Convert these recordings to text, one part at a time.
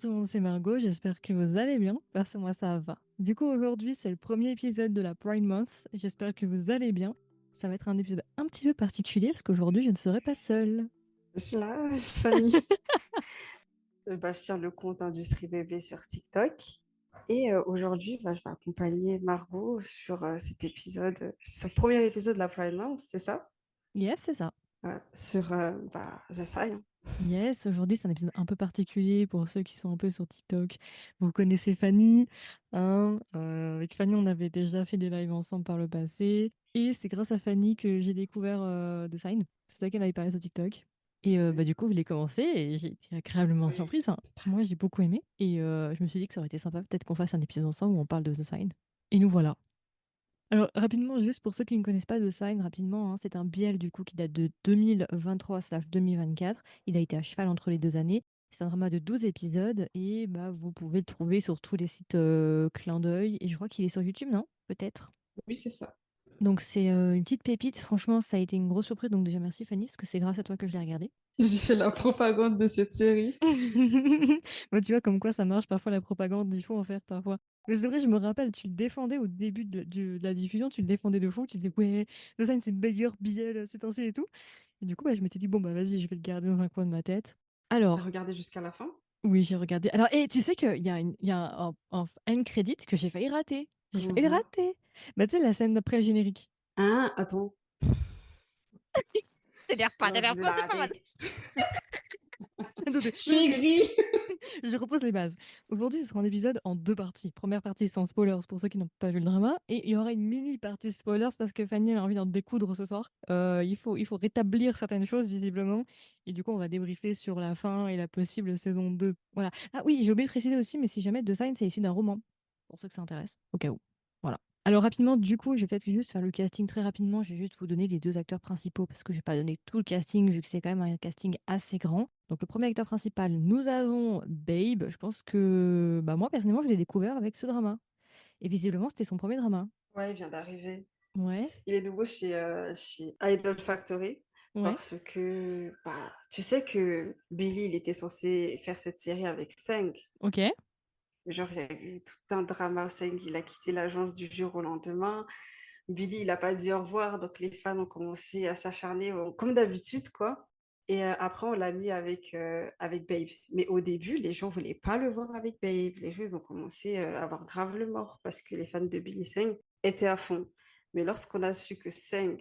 tout le monde, c'est Margot, j'espère que vous allez bien, parce que moi ça va. Du coup aujourd'hui c'est le premier épisode de la Pride Month, j'espère que vous allez bien. Ça va être un épisode un petit peu particulier parce qu'aujourd'hui je ne serai pas seule. Je suis là, Fanny. Je tiens le compte Industrie Bébé sur TikTok. Et aujourd'hui, je vais accompagner Margot sur cet épisode, sur le premier épisode de la Pride Month, c'est ça? Yes, c'est ça. Sur The Sign. Yes, aujourd'hui c'est un épisode un peu particulier pour ceux qui sont un peu sur TikTok. Vous connaissez Fanny, hein, avec Fanny on avait déjà fait des lives ensemble par le passé. Et c'est grâce à Fanny que j'ai découvert The Sign. C'est toi qu'elle avait parlé sur TikTok. Et du coup, je l'ai commencé et j'ai été agréablement surprise. Enfin, moi j'ai beaucoup aimé. Et je me suis dit que ça aurait été sympa peut-être qu'on fasse un épisode ensemble où on parle de The Sign. Et nous voilà. Alors, rapidement, juste pour ceux qui ne connaissent pas The Sign, rapidement, hein, c'est un BL du coup qui date de 2023/2024. Il a été à cheval entre les deux années. C'est un drama de 12 épisodes et bah, vous pouvez le trouver sur tous les sites clin d'œil. Et je crois qu'il est sur YouTube, non? Peut-être. Oui, c'est ça. Donc, c'est une petite pépite. Franchement, ça a été une grosse surprise. Donc, déjà, merci Fanny, parce que c'est grâce à toi que je l'ai regardé. J'ai fait la propagande de cette série. Bah, tu vois, comme quoi ça marche parfois la propagande, il faut en faire parfois. Mais c'est vrai, je me rappelle, tu le défendais au début de la diffusion, tu le défendais de fou, tu disais ouais, The Sign c'est le meilleur BL ces temps-ci et tout. Et du coup, bah, je m'étais dit, bon, bah vas-y, je vais le garder dans un coin de ma tête. T'as Alors, regardé jusqu'à la fin? oui, j'ai regardé. Alors, et tu sais qu'il y a, il y a un end credit que j'ai failli rater. J'ai Comment failli le ça? rater. Bah, tu sais, la scène d'après le générique. Ah, attends. T'as J'aurais l'air voulu pas, la c'est pas mal. rater. Attendez, Je suis aigrie. je repose les bases. Aujourd'hui, ce sera un épisode en deux parties. Première partie sans spoilers pour ceux qui n'ont pas vu le drama. Et il y aura une mini partie spoilers parce que Fanny elle a envie d'en découdre ce soir. Il faut rétablir certaines choses, visiblement. Et du coup, on va débriefer sur la fin et la possible saison 2. Voilà. Ah oui, j'ai oublié de préciser aussi, mais si jamais The Sign, c'est issu d'un roman. Pour ceux que ça intéresse, au cas où. Voilà. Alors rapidement, du coup, je vais peut-être juste faire le casting très rapidement. Je vais juste vous donner les deux acteurs principaux parce que je vais pas donner tout le casting vu que c'est quand même un casting assez grand. Donc le premier acteur principal, nous avons Babe. Je pense que bah, moi personnellement, je l'ai découvert avec ce drama. Et visiblement, c'était son premier drama. Ouais, il vient d'arriver. Ouais, Il est nouveau chez Idol Factory ouais, parce que tu sais que Billy, il était censé faire cette série avec Seng. ok, Genre, il y a eu tout un drama. Seng, il a quitté l'agence du jour au lendemain. Billy, il n'a pas dit au revoir, donc les fans ont commencé à s'acharner comme d'habitude, quoi. Et après, on l'a mis avec Babe. Mais au début, les gens ne voulaient pas le voir avec Babe. Les gens, ils ont commencé à avoir grave le mort parce que les fans de Billy Seng étaient à fond. Mais lorsqu'on a su que Seng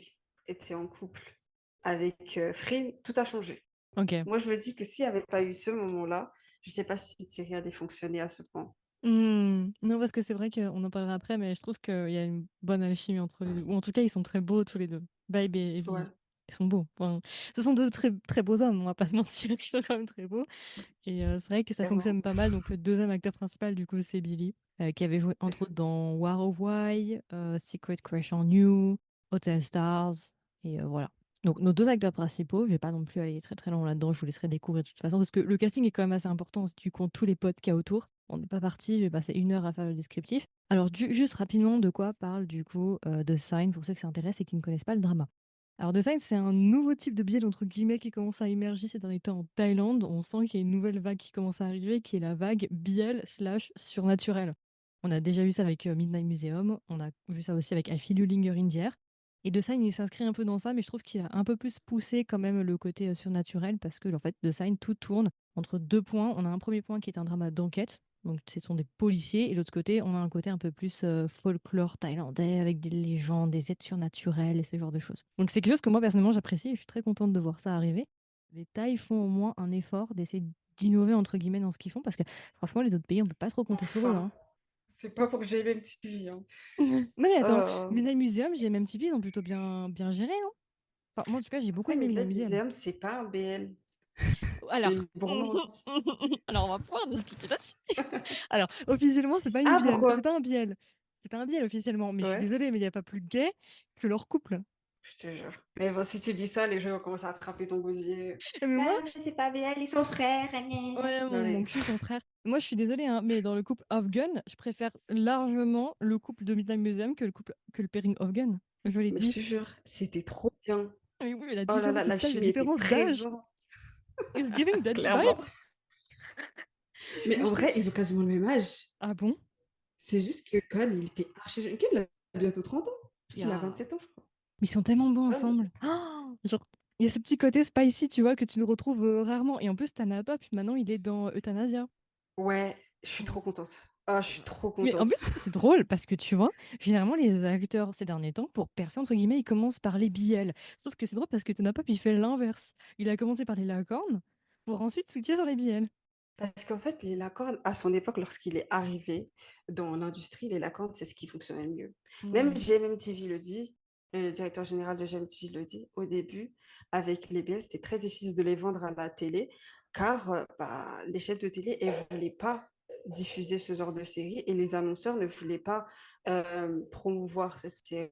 était en couple avec Frin, tout a changé. ok. Moi, je me dis que s'il n'y avait pas eu ce moment-là, je ne sais pas si cette série allait fonctionner à ce point. Non, parce que c'est vrai qu'on en parlera après, mais je trouve qu'il y a une bonne alchimie entre les deux. Ou en tout cas, ils sont très beaux tous les deux. Babe et Ouais, Billy. Ils sont beaux. Enfin, ce sont deux très, très beaux hommes, on va pas se mentir, ils sont quand même très beaux. Et c'est vrai que ça clairement. fonctionne pas mal. Donc le deuxième acteur principal, du coup, c'est Billy, qui avait joué C'est entre ça. autres dans War of Why, Secret Crush on You, Hotel Stars, et voilà. Donc nos deux acteurs principaux, je vais pas non plus aller très très long là-dedans, je vous laisserai découvrir de toute façon, parce que le casting est quand même assez important si tu comptes tous les potes qu'il y a autour. On n'est pas parti, je vais passer 1 heure à faire le descriptif. Alors juste rapidement, de quoi parle du coup The Sign pour ceux que ça intéresse et qui ne connaissent pas le drama. Alors, The Sign, c'est un nouveau type de biais, entre guillemets, qui commence à émerger ces derniers temps en Thaïlande. On sent qu'il y a une nouvelle vague qui commence à arriver, qui est la vague BL/surnaturel. On a déjà vu ça avec Midnight Museum, on a vu ça aussi avec I Feel You Linger in the Air. Et The Sign, il s'inscrit un peu dans ça, mais je trouve qu'il a un peu plus poussé quand même le côté surnaturel, parce que en fait, The Sign, tout tourne entre deux points. On a un premier point qui est un drama d'enquête, donc ce sont des policiers, et de l'autre côté, on a un côté un peu plus folklore thaïlandais, avec des légendes, des êtres surnaturels et ce genre de choses. Donc c'est quelque chose que moi personnellement j'apprécie et je suis très contente de voir ça arriver. Les Thaïs font au moins un effort d'essayer d'innover entre guillemets dans ce qu'ils font, parce que franchement les autres pays on peut pas trop compter sur eux, Enfin, hein. c'est pas pour que j'aille même TV, hein. Non mais attends, Oh. Midnight Museum, j'ai même TV, ils ont plutôt bien géré, hein. Enfin, moi en tout cas j'ai beaucoup Après, aimé Midnight Midnight Museum. Museum, c'est pas un BL, c'est Alors, une bromance. alors on va pouvoir discuter là-dessus. Alors, officiellement, c'est pas une Ah, bielle, c'est pourquoi? pas un biel. C'est pas un biel officiellement, mais je suis Ouais, désolée, mais il n'y a pas plus gay que leur couple. je te jure. Mais bon, si tu dis ça, les gens vont commencer à attraper ton gosier. Mais moi, Ah, mais c'est pas BL, ils sont frères. ouais, Non, mon mais cul, son frère. Moi, je suis désolée, hein, mais dans le couple Gun, je préfère largement le couple de Midnight Museum que le pairing Gun. Je l'ai mais je dit. te jure, c'était trop bien. Mais oui, mais la Oh là différence, là, c'est la telle la chimie était différence d'âge. présente, It's giving that clairement. vibes. Mais Moi, en je trouve. vrai, ils ont quasiment le même âge. Ah bon? C'est juste que Con, il était archi jeune. Con, il a bientôt 30 ans. Je crois qu'il a Ya. 27 ans, je crois. Mais ils sont tellement bons Ah, ensemble. Ah, genre, il y a ce petit côté spicy, tu vois, que tu ne retrouves rarement. Et en plus, Tanapa, puis maintenant, il est dans Euthanasia. ouais, je suis trop Oh, contente. Ah, je suis trop mais en contente. plus, c'est drôle parce que tu vois, généralement, les acteurs ces derniers temps, pour percer, entre guillemets, ils commencent par les BL. Sauf que c'est drôle parce que Tanapa, il fait l'inverse. Il a commencé par les Lacornes pour ensuite switcher sur les BL. Parce qu'en fait, les Lacornes, à son époque, lorsqu'il est arrivé dans l'industrie, les Lacornes, c'est ce qui fonctionnait le mieux. Même Ouais. GMMTV le dit, le directeur général de GMMTV le dit, au début, avec les BL, c'était très difficile de les vendre à la télé, car bah, les chaînes de télé, elles ne voulaient pas diffuser ce genre de série et les annonceurs ne voulaient pas promouvoir cette série.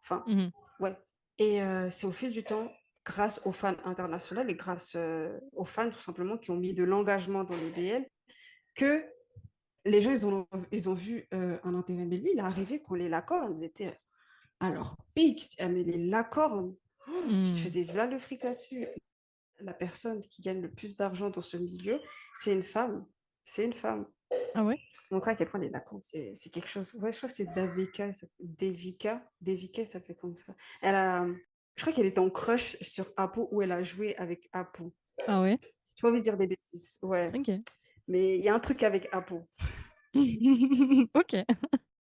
Enfin, Mhm. ouais. Et c'est au fil du temps, grâce aux fans internationaux et grâce aux fans tout simplement qui ont mis de l'engagement dans les BL, que les gens, ils ont vu un intérêt. Mais lui, il est arrivé quand les Lacornes étaient à leur pic. Ah, mais les Lacornes, tu te Mhm. faisais là le fric là-dessus. La personne qui gagne le plus d'argent dans ce milieu, c'est une femme. C'est une femme. Ah ouais? Pour te montrer à quel point les Lacornes, c'est quelque chose. Ouais, je crois que c'est Davika, Devika, ça fait comme ça. Je crois qu'elle était en crush sur Apu où elle a joué avec Apu. Ah ouais? J'ai pas envie de dire des bêtises, ouais. Ok. Mais il y a un truc avec Apu. Ok.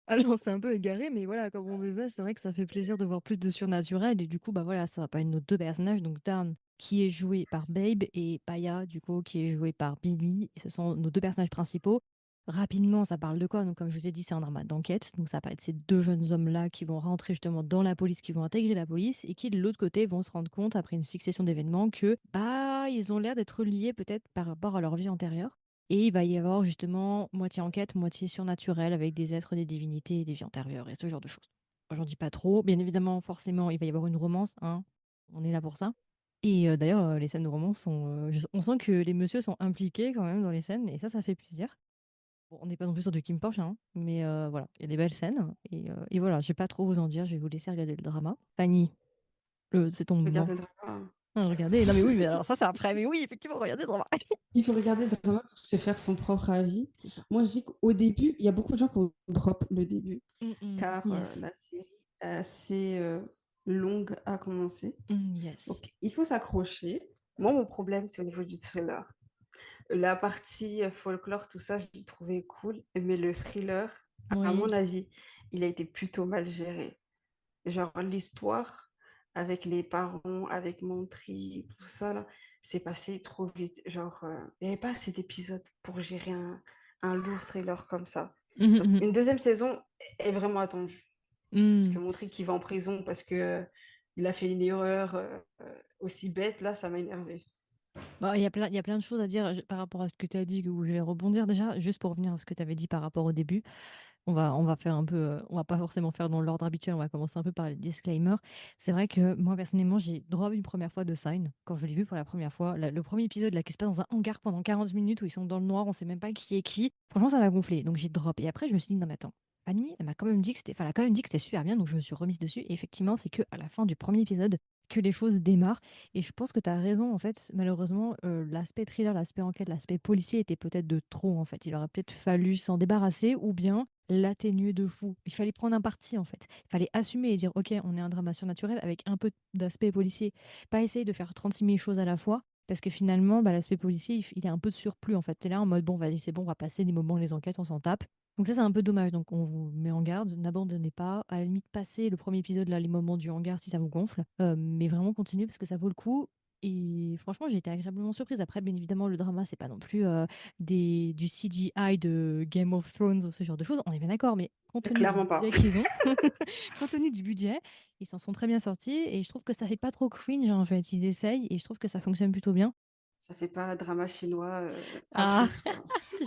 Alors, c'est un peu égaré, mais voilà, comme on disait, c'est vrai que ça fait plaisir de voir plus de surnaturel. Et du coup, bah voilà, ça va pas être nos deux personnages. Donc, Dan, qui est joué par Babe, et Paya, du coup, qui est joué par Billy. Et ce sont nos deux personnages principaux. Rapidement, ça parle de quoi? Donc, comme je vous ai dit, c'est un drama d'enquête. Donc, ça va être ces deux jeunes hommes-là qui vont rentrer justement dans la police, qui vont intégrer la police, et qui, de l'autre côté, vont se rendre compte, après une succession d'événements, que, bah, ils ont l'air d'être liés peut-être par rapport à leur vie antérieure. Et il va y avoir justement moitié enquête, moitié surnaturel avec des êtres, des divinités, des vies antérieures et ce genre de choses. Moi, j'en dis pas trop. Bien évidemment, forcément, il va y avoir une romance, hein. On est là pour ça. Et d'ailleurs, les scènes de romance sont. On sent que les messieurs sont impliqués quand même dans les scènes et ça fait plaisir. Bon, on n'est pas non plus sur du Kim Porsche, hein, mais voilà, il y a des belles scènes. Et voilà, je vais pas trop vous en dire, je vais vous laisser regarder le drama. Fanny, c'est ton moment. Regardez le drama. Regardez. Non, mais oui, mais alors ça, c'est après. Mais oui, effectivement, regardez le drama. Il faut regarder le drama pour se faire son propre avis. C'est ça. Moi, je dis qu'au début, il y a beaucoup de gens qui ont drop le début, car Yes. la série est assez longue à commencer. Yes. Donc, il faut s'accrocher. Moi, mon problème, c'est au niveau du thriller. La partie folklore, tout ça, je l'ai trouvé cool, mais le thriller, à mon Oui. avis, il a été plutôt mal géré. Genre, l'histoire avec les parents, avec Montry, tout ça, là, c'est passé trop vite. Genre, il n'y avait pas assez d'épisodes pour gérer un lourd thriller comme ça. Mhm, Donc, mhm. une deuxième saison est vraiment attendue. Parce que Hmm. Montry qui va en prison parce que il a fait une erreur aussi bête, là, ça m'a énervé. Bah, il y a plein de choses à dire par rapport à ce que tu as dit, où je vais rebondir déjà, juste pour revenir à ce que tu avais dit par rapport au début. On va faire un peu, on va pas forcément faire dans l'ordre habituel, on va commencer un peu par les disclaimers. C'est vrai que moi, personnellement, j'ai drop une première fois de Sign, quand je l'ai vu pour la première fois. Le premier épisode, là, qui se passe dans un hangar pendant 40 minutes, où ils sont dans le noir, on sait même pas qui est qui. Franchement, ça m'a gonflé, donc j'ai drop. Et après, je me suis dit, non, mais attends. Fanny, elle m'a quand même dit que c'était, enfin, elle a quand même dit que c'était super bien, donc je me suis remise dessus. Et effectivement, c'est que à la fin du premier épisode que les choses démarrent. Et je pense que tu as raison, en fait. Malheureusement, l'aspect thriller, l'aspect enquête, l'aspect policier était peut-être de trop, en fait. Il aurait peut-être fallu s'en débarrasser ou bien l'atténuer de fou. Il fallait prendre un parti, en fait. Il fallait assumer et dire, OK, on est un drama surnaturel avec un peu d'aspect policier. Pas essayer de faire 36 000 choses à la fois. Parce que finalement, bah, l'aspect policier, il est un peu de surplus, en fait. T'es là en mode, bon, vas-y, c'est bon, on va passer des moments, les enquêtes, on s'en tape. Donc ça, c'est un peu dommage. Donc on vous met en garde, n'abandonnez pas. À la limite, passez le premier épisode, là, les moments du hangar, si ça vous gonfle. Mais vraiment, continuez parce que ça vaut le coup. Et franchement, j'ai été agréablement surprise. Après, bien évidemment, le drama, c'est pas non plus du CGI de Game of Thrones ou ce genre de choses. On est bien d'accord, mais compte tenu du Clairement pas. budget qu'ils ont, compte tenu du budget, ils s'en sont très bien sortis. Et je trouve que ça fait pas trop cringe, en fait. Ils essayent et je trouve que ça fonctionne plutôt bien. Ça fait pas drama chinois à Ah, plus, quoi.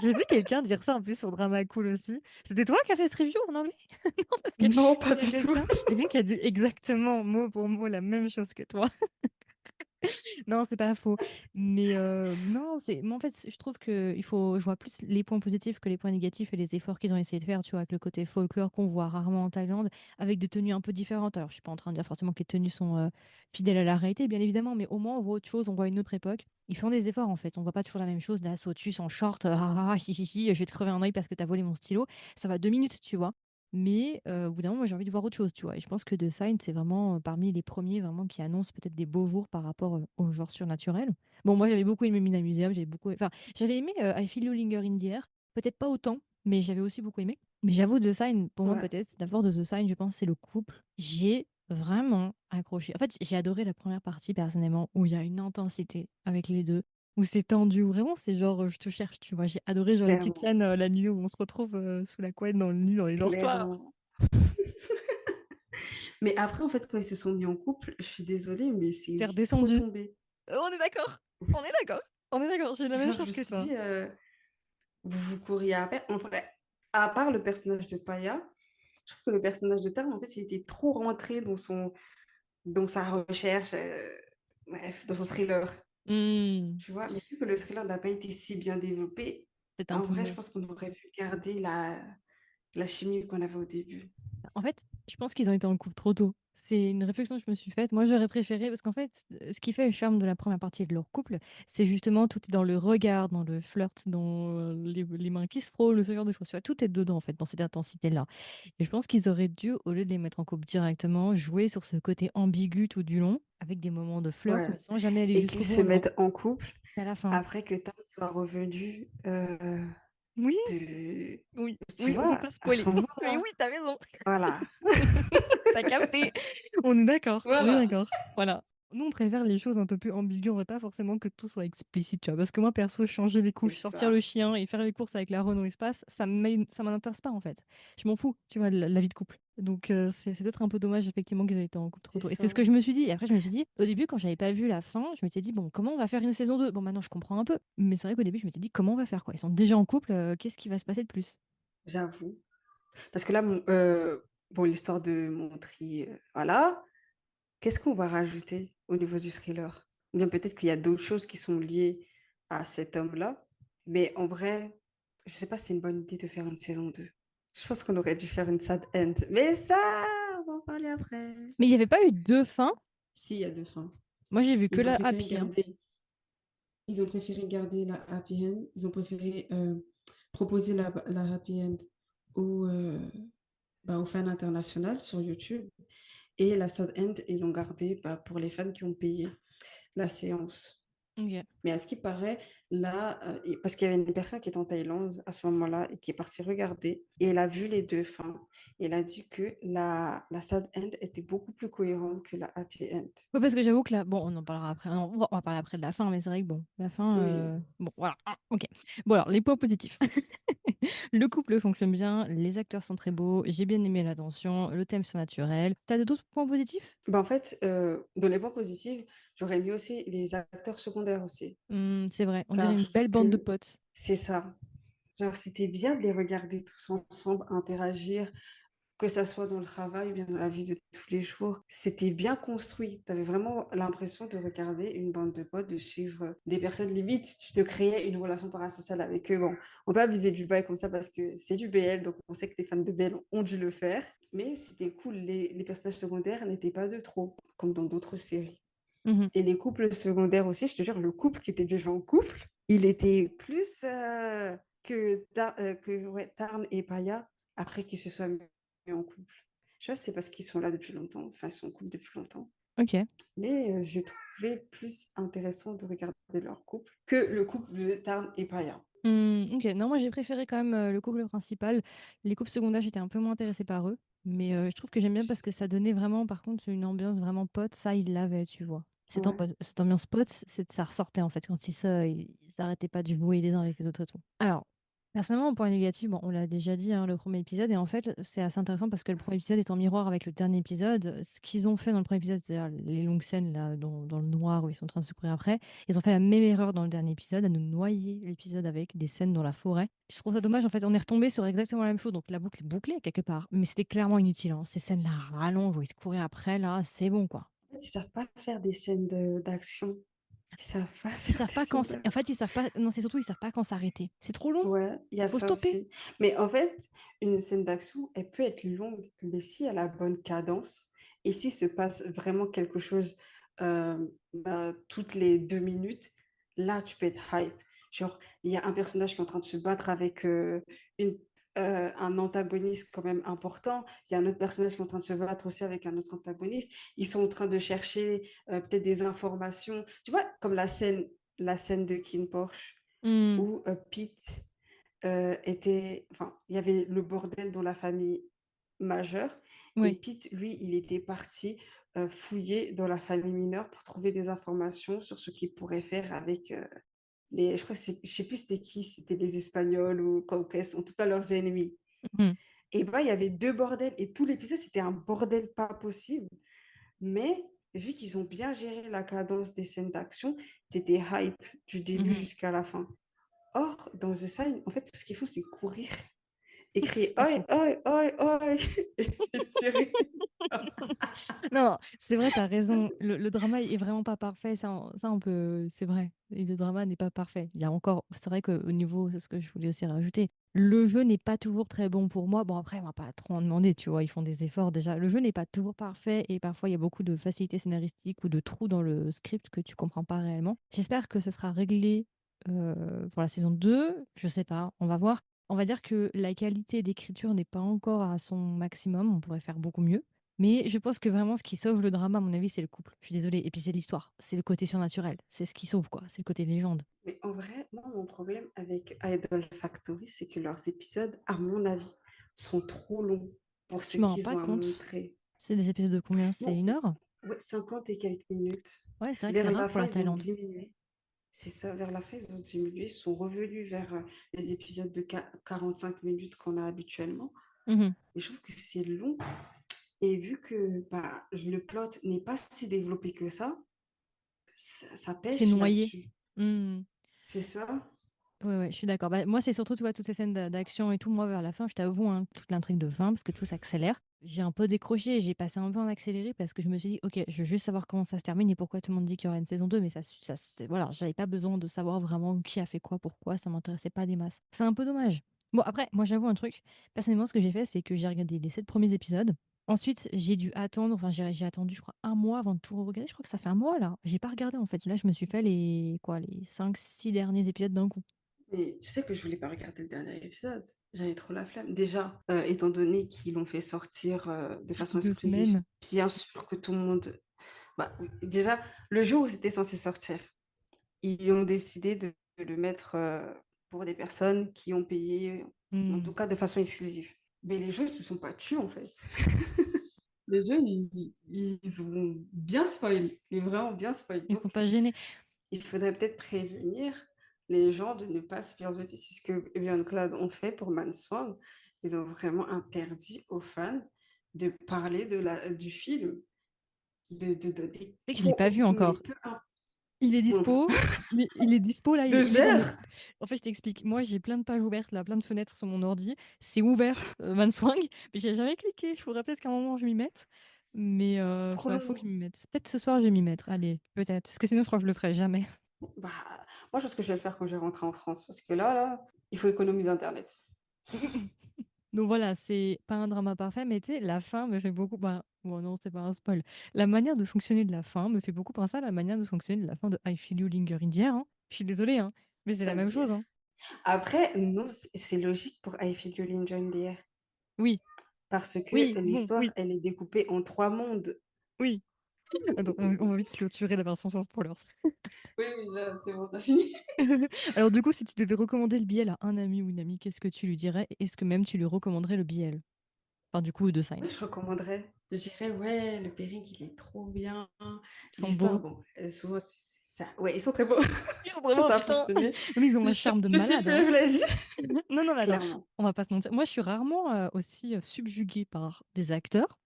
j'ai vu quelqu'un dire ça en plus sur Drama Cool aussi. C'était toi qui as fait ce review en anglais? Non, parce que Non, pas il y a du tout. quelqu'un qui a dit exactement mot pour mot la même chose que toi. Non, c'est pas faux. Mais non, moi, en fait, je trouve que je vois plus les points positifs que les points négatifs et les efforts qu'ils ont essayé de faire, tu vois, avec le côté folklore qu'on voit rarement en Thaïlande, avec des tenues un peu différentes. Alors, je suis pas en train de dire forcément que les tenues sont fidèles à la réalité, bien évidemment, mais au moins on voit autre chose, on voit une autre époque. ils font des efforts en fait. On voit pas toujours la même chose. Là, Sotus en short, ah, ah, ah, hi, hi, hi, je vais te crever un œil parce que t'as volé mon stylo. Ça va 2 minutes, tu vois. Mais au bout d'un moment, moi, j'ai envie de voir autre chose, tu vois. Et je pense que The Sign, c'est vraiment parmi les premiers vraiment qui annoncent peut-être des beaux jours par rapport au genre surnaturel. Bon, moi, j'avais beaucoup aimé Mina Museum, enfin, j'avais aimé I Feel You Linger in the Air. Peut-être pas autant, mais j'avais aussi beaucoup aimé. Mais j'avoue, The Sign, pour moi, Ouais, peut-être, la force de The Sign, je pense, c'est le couple. J'ai vraiment accroché. En fait, j'ai adoré la première partie, personnellement, où il y a une intensité avec les deux, où c'est tendu, où vraiment, c'est genre, je te cherche, tu vois. J'ai adoré, genre, les petites clairement, scènes la nuit où on se retrouve sous la couette dans le lit, dans les dortoirs. clairement. Mais après, en fait, quand ils se sont mis en couple, je suis désolée, mais c'est C'est vite redescendu. retombé. On est d'accord. On est d'accord. On est d'accord. J'ai la même Genre, je chose me que suis toi. dit, vous vous courriez après. En vrai, à part le personnage de Paya, je trouve que le personnage de Tarn, en fait, il était trop rentré dans sa recherche, bref, dans son thriller. Hmm, Tu vois, mais vu que le thriller n'a pas été si bien développé, c'est un en peu vrai, je mou. pense qu'on aurait pu garder la chimie qu'on avait au début. En fait, je pense qu'ils ont été en couple trop tôt. C'est une réflexion que je me suis faite. Moi, j'aurais préféré, parce qu'en fait, ce qui fait le charme de la première partie de leur couple, c'est justement tout est dans le regard, dans le flirt, dans les mains qui se frôlent, ce genre de choses. Tu vois, tout est dedans, en fait, dans cette intensité-là. Et je pense qu'ils auraient dû, au lieu de les mettre en couple directement, jouer sur ce côté ambigu tout du long, avec des moments de flirt, Ouais. mais sans jamais aller Et qu'ils jusqu'au bout se en disant mettent en couple c'est à la fin. après que Tam soit revenu Oui, de... oui, Tu oui, on peut vois, pas à ce spoiler. Mais moment-là. oui, t'as raison. Voilà. T'as capté. On est d'accord. On est Voilà. d'accord. Voilà. Nous, on préfère les choses un peu plus ambiguës. On veut pas forcément que tout soit explicite, tu vois. Parce que moi, perso, changer les C'est couches, sortir le ça. chien et faire les courses avec la Renault Espace, ça m'intéresse pas, en fait. Je m'en fous, tu vois, de la vie de couple. Donc, c'est peut-être un peu dommage, effectivement, qu'ils aient été en couple trop C'est tôt. Et c'est ce ça. que je me suis dit. Et après, je me suis dit, au début, quand j'avais pas vu la fin, je m'étais dit, bon, comment on va faire une saison 2. Bon, maintenant, je comprends un peu. Mais c'est vrai qu'au début, je m'étais dit, comment on va faire, quoi. Ils sont déjà en couple, qu'est-ce qui va se passer de plus? J'avoue. Parce que là, bon, l'histoire de Montry, voilà. Qu'est-ce qu'on va rajouter au niveau du thriller? Ou bien peut-être qu'il y a d'autres choses qui sont liées à cet homme-là. Mais en vrai, je sais pas si c'est une bonne idée de faire une saison 2. Je pense qu'on aurait dû faire une sad end. Mais ça, on va en parler après. Mais il n'y avait pas eu deux fins. Si, il y a deux fins. Moi, j'ai vu que Ils ont la préféré happy, hein. garder, ils ont préféré garder la happy end. Ils ont préféré proposer la happy end aux, aux fans internationaux sur YouTube. Et la sad end, ils l'ont gardée pour les fans qui ont payé la séance. Ok. Mais à ce qui paraît, là, parce qu'il y avait une personne qui était en Thaïlande à ce moment-là et qui est partie regarder et elle a vu les deux fins. Et elle a dit que la sad end était beaucoup plus cohérente que la happy end. Ouais, parce que j'avoue que là, bon, on en parlera après. Non, on va parler après de la fin, mais c'est vrai que bon, la fin, Oui. bon, voilà. Ok. Bon, alors, les points positifs. Le couple fonctionne bien, les acteurs sont très beaux, j'ai bien aimé l'attention, le thème surnaturel. T'as d'autres points positifs? Ben, en fait, dans les points positifs, j'aurais mis aussi les acteurs secondaires aussi. C'est vrai, on dirait Car une je trouve belle bande de que potes. c'est ça. Genre, c'était bien de les regarder tous ensemble, interagir, que ça soit dans le travail ou bien dans la vie de tous les jours. C'était bien construit. Tu avais vraiment l'impression de regarder une bande de potes, de suivre des personnes limites. Tu te créais une relation parasociale avec eux. Bon, on peut pas viser du bail comme ça parce que c'est du BL, donc on sait que les fans de BL ont dû le faire. Mais c'était cool. Les personnages secondaires n'étaient pas de trop, comme dans d'autres séries. Mhm. Et les couples secondaires aussi, je te jure, le couple qui était déjà en couple, il était plus ouais, Tarn et Paya après qu'ils se soient mis en couple. Je sais pas si c'est parce qu'ils sont là depuis longtemps, enfin, ils sont en couple depuis longtemps. Ok. Mais j'ai trouvé plus intéressant de regarder leur couple que le couple de Tarn et Paya. Ok, non, moi j'ai préféré quand même le couple principal. Les couples secondaires, j'étais un peu moins intéressée par eux. Mais je trouve que j'aime bien parce que ça donnait vraiment, par contre, une ambiance vraiment pote. Ça, il l'avait, tu vois. Ouais. Cette ambiance pote, ça ressortait en fait quand ils s'arrêtaient pas de jouer les uns avec les autres et tout. Alors, personnellement, au point négatif, bon, on l'a déjà dit, hein, le premier épisode, et en fait, c'est assez intéressant parce que le premier épisode est en miroir avec le dernier épisode. Ce qu'ils ont fait dans le premier épisode, c'est-à-dire les longues scènes là, dans le noir où ils sont en train de se courir après, ils ont fait la même erreur dans le dernier épisode, à nous noyer l'épisode avec des scènes dans la forêt. Je trouve ça dommage, en fait, on est retombé sur exactement la même chose, donc la boucle est bouclée quelque part, mais c'était clairement inutile, hein. Ces scènes-là rallongent où ils se couraient après, là, c'est bon, quoi. En fait, ils savent pas faire des scènes d'action. Ils savent pas Ils faire savent des pas scènes en fait, ils d'action. savent pas, non, c'est surtout, ils savent pas quand s'arrêter. C'est trop long, Ouais, il y a faut ça stopper. aussi. Mais en fait, une scène d'action, elle peut être longue, mais si elle a la bonne cadence, et s'il se passe vraiment quelque chose toutes les 2 minutes, là, tu peux être hype. Genre, il y a un personnage qui est en train de se battre avec une, un antagoniste quand même important. Il y a un autre personnage qui est en train de se battre aussi avec un autre antagoniste. Ils sont en train de chercher peut-être des informations. Tu vois, comme la scène de King Porsche Hmm, où Pete enfin, il y avait le bordel dans la famille majeure et ouais. Pete, lui, il était parti fouiller dans la famille mineure pour trouver des informations sur ce qu'il pourrait faire avec je crois que je sais plus c'était qui, c'était les Espagnols ou Caucase, en tout cas leurs ennemis. Mhm, Et bah, il y avait deux bordels et tout l'épisode, c'était un bordel pas possible. Mais vu qu'ils ont bien géré la cadence des scènes d'action, c'était hype du début mhm. jusqu'à la fin. Or, dans The Sign, en fait, tout ce qu'il faut, c'est courir et crier C'est pas oi, faux. oi, oi, oi et tirer. Non, c'est vrai, t'as raison. Le drama est vraiment pas parfait. Ça, on peut. C'est vrai. Et le drama n'est pas parfait. Il y a encore. C'est vrai qu'au niveau. C'est ce que je voulais aussi rajouter. Le jeu n'est pas toujours très bon pour moi. Bon, après, on va pas trop en demander, tu vois. Ils font des efforts déjà. Le jeu n'est pas toujours parfait et parfois, il y a beaucoup de facilités scénaristiques ou de trous dans le script que tu comprends pas réellement. J'espère que ce sera réglé pour la saison 2. Je sais pas. On va voir. On va dire que la qualité d'écriture n'est pas encore à son maximum. On pourrait faire beaucoup mieux. Mais je pense que vraiment, ce qui sauve le drama, à mon avis, c'est le couple. Je suis désolée. Et puis, c'est l'histoire. C'est le côté surnaturel. C'est ce qui sauve, quoi. C'est le côté légende. Mais en vrai, moi, mon problème avec Idol Factory, c'est que leurs épisodes, à mon avis, sont trop longs pour ce Je me rends qu'ils pas ont à compte. montrer. C'est des épisodes de combien? C'est Bon, 1 heure? ouais, 50 et quelques minutes. Ouais, c'est vrai que c'est Vers rare la pour fin, la ils ont Thaïlande. diminué. C'est ça, vers la fin, ils ont diminué. Ils sont revenus vers les épisodes de 45 minutes qu'on a habituellement. Mhm. Mais je trouve que c'est long. Et vu que bah, le plot n'est pas si développé que ça C'est pêche noyé. là-dessus. Hmm. C'est ça? Ouais, ouais, je suis d'accord. Bah, moi, c'est surtout, tu vois, toutes ces scènes d'action et tout. Moi, vers la fin, je t'avoue, hein, toute l'intrigue de fin, parce que tout s'accélère. J'ai un peu décroché, j'ai passé un peu en accéléré parce que je me suis dit, ok, je veux juste savoir comment ça se termine et pourquoi tout le monde dit qu'il y aura une saison 2, mais voilà, j'avais pas besoin de savoir vraiment qui a fait quoi, pourquoi, ça m'intéressait pas des masses. C'est un peu dommage. Bon, après, moi, j'avoue un truc. Personnellement, ce que j'ai fait, c'est que j'ai regardé les 7 premiers épisodes. Ensuite, j'ai dû attendre, enfin, j'ai attendu, je crois, un mois avant de tout regarder. Je crois que ça fait un mois, là. J'ai pas regardé, en fait. Là, je me suis fait les 5, 6 derniers épisodes d'un coup. Mais tu sais que je voulais pas regarder le dernier épisode. J'avais trop la flemme. Déjà, étant donné qu'ils l'ont fait sortir de façon 2 semaines. exclusive, bien sûr que tout le monde. Bah, oui. Déjà, le jour où c'était censé sortir, ils ont décidé de le mettre pour des personnes qui ont payé, en Hmm. tout cas de façon exclusive. Mais les jeux ne se sont pas tués en fait. Les jeux, ils ont bien spoil, mais vraiment bien spoil. Ils sont Donc, pas gênés. il faudrait peut-être prévenir les gens de ne pas se perdre. C'est ce que Beyond Cloud ont fait pour Manswan. Ils ont vraiment interdit aux fans de parler du film. C'est que je l'ai pas vu Mais encore. peu importe. Il est Moi non plus. dispo, mais il est dispo là, il Deux est dans mes. heures? En fait, je t'explique. Moi, j'ai plein de pages ouvertes là, plein de fenêtres sur mon ordi. C'est ouvert, Manswang, mais j'ai jamais cliqué. Je pourrais peut-être qu'à un moment je m'y mette. Mais C'est trop faut que long. je m'y mette. Peut-être ce soir je vais m'y mettre. Allez, peut-être. Parce que sinon, je crois que je le ferai jamais. Bah, moi, je pense que je vais le faire quand je vais rentrer en France. Parce que là, il faut économiser Internet. Donc voilà, c'est pas un drama parfait, mais tu sais, la fin me fait beaucoup. Bah, bon, non, c'est pas un spoil. La manière de fonctionner de la fin me fait beaucoup penser à la manière de fonctionner de la fin de I Feel You Linger in the Air, hein. Je suis désolée, hein, mais c'est la même C'est-à-dire. chose, hein. Après, non, c'est logique pour I Feel You Linger in the Air. Oui, Parce que oui, bon, l'histoire, oui, elle est découpée en trois mondes. oui. Attends, on va vite clôturer la version sans spoilers. Oui, oui, là, c'est bon, t'as fini. Alors du coup, si tu devais recommander le BL à un ami ou une amie, qu'est-ce que tu lui dirais? Est-ce que même tu lui recommanderais le BL? Enfin, du coup, de Sign. Ouais, je recommanderais. Je dirais, ouais, le pairing, il est trop bien. Ils sont L'histoire, beaux. bon, souvent, ça. Ouais, ils sont très beaux. Ils sont Ça, vraiment, ça a putain. fonctionné. Mais ils ont un charme de Petit malade, hein. privilège. Non, non, mais attends, Clairement. on va pas se mentir. Moi, je suis rarement aussi subjuguée par des acteurs.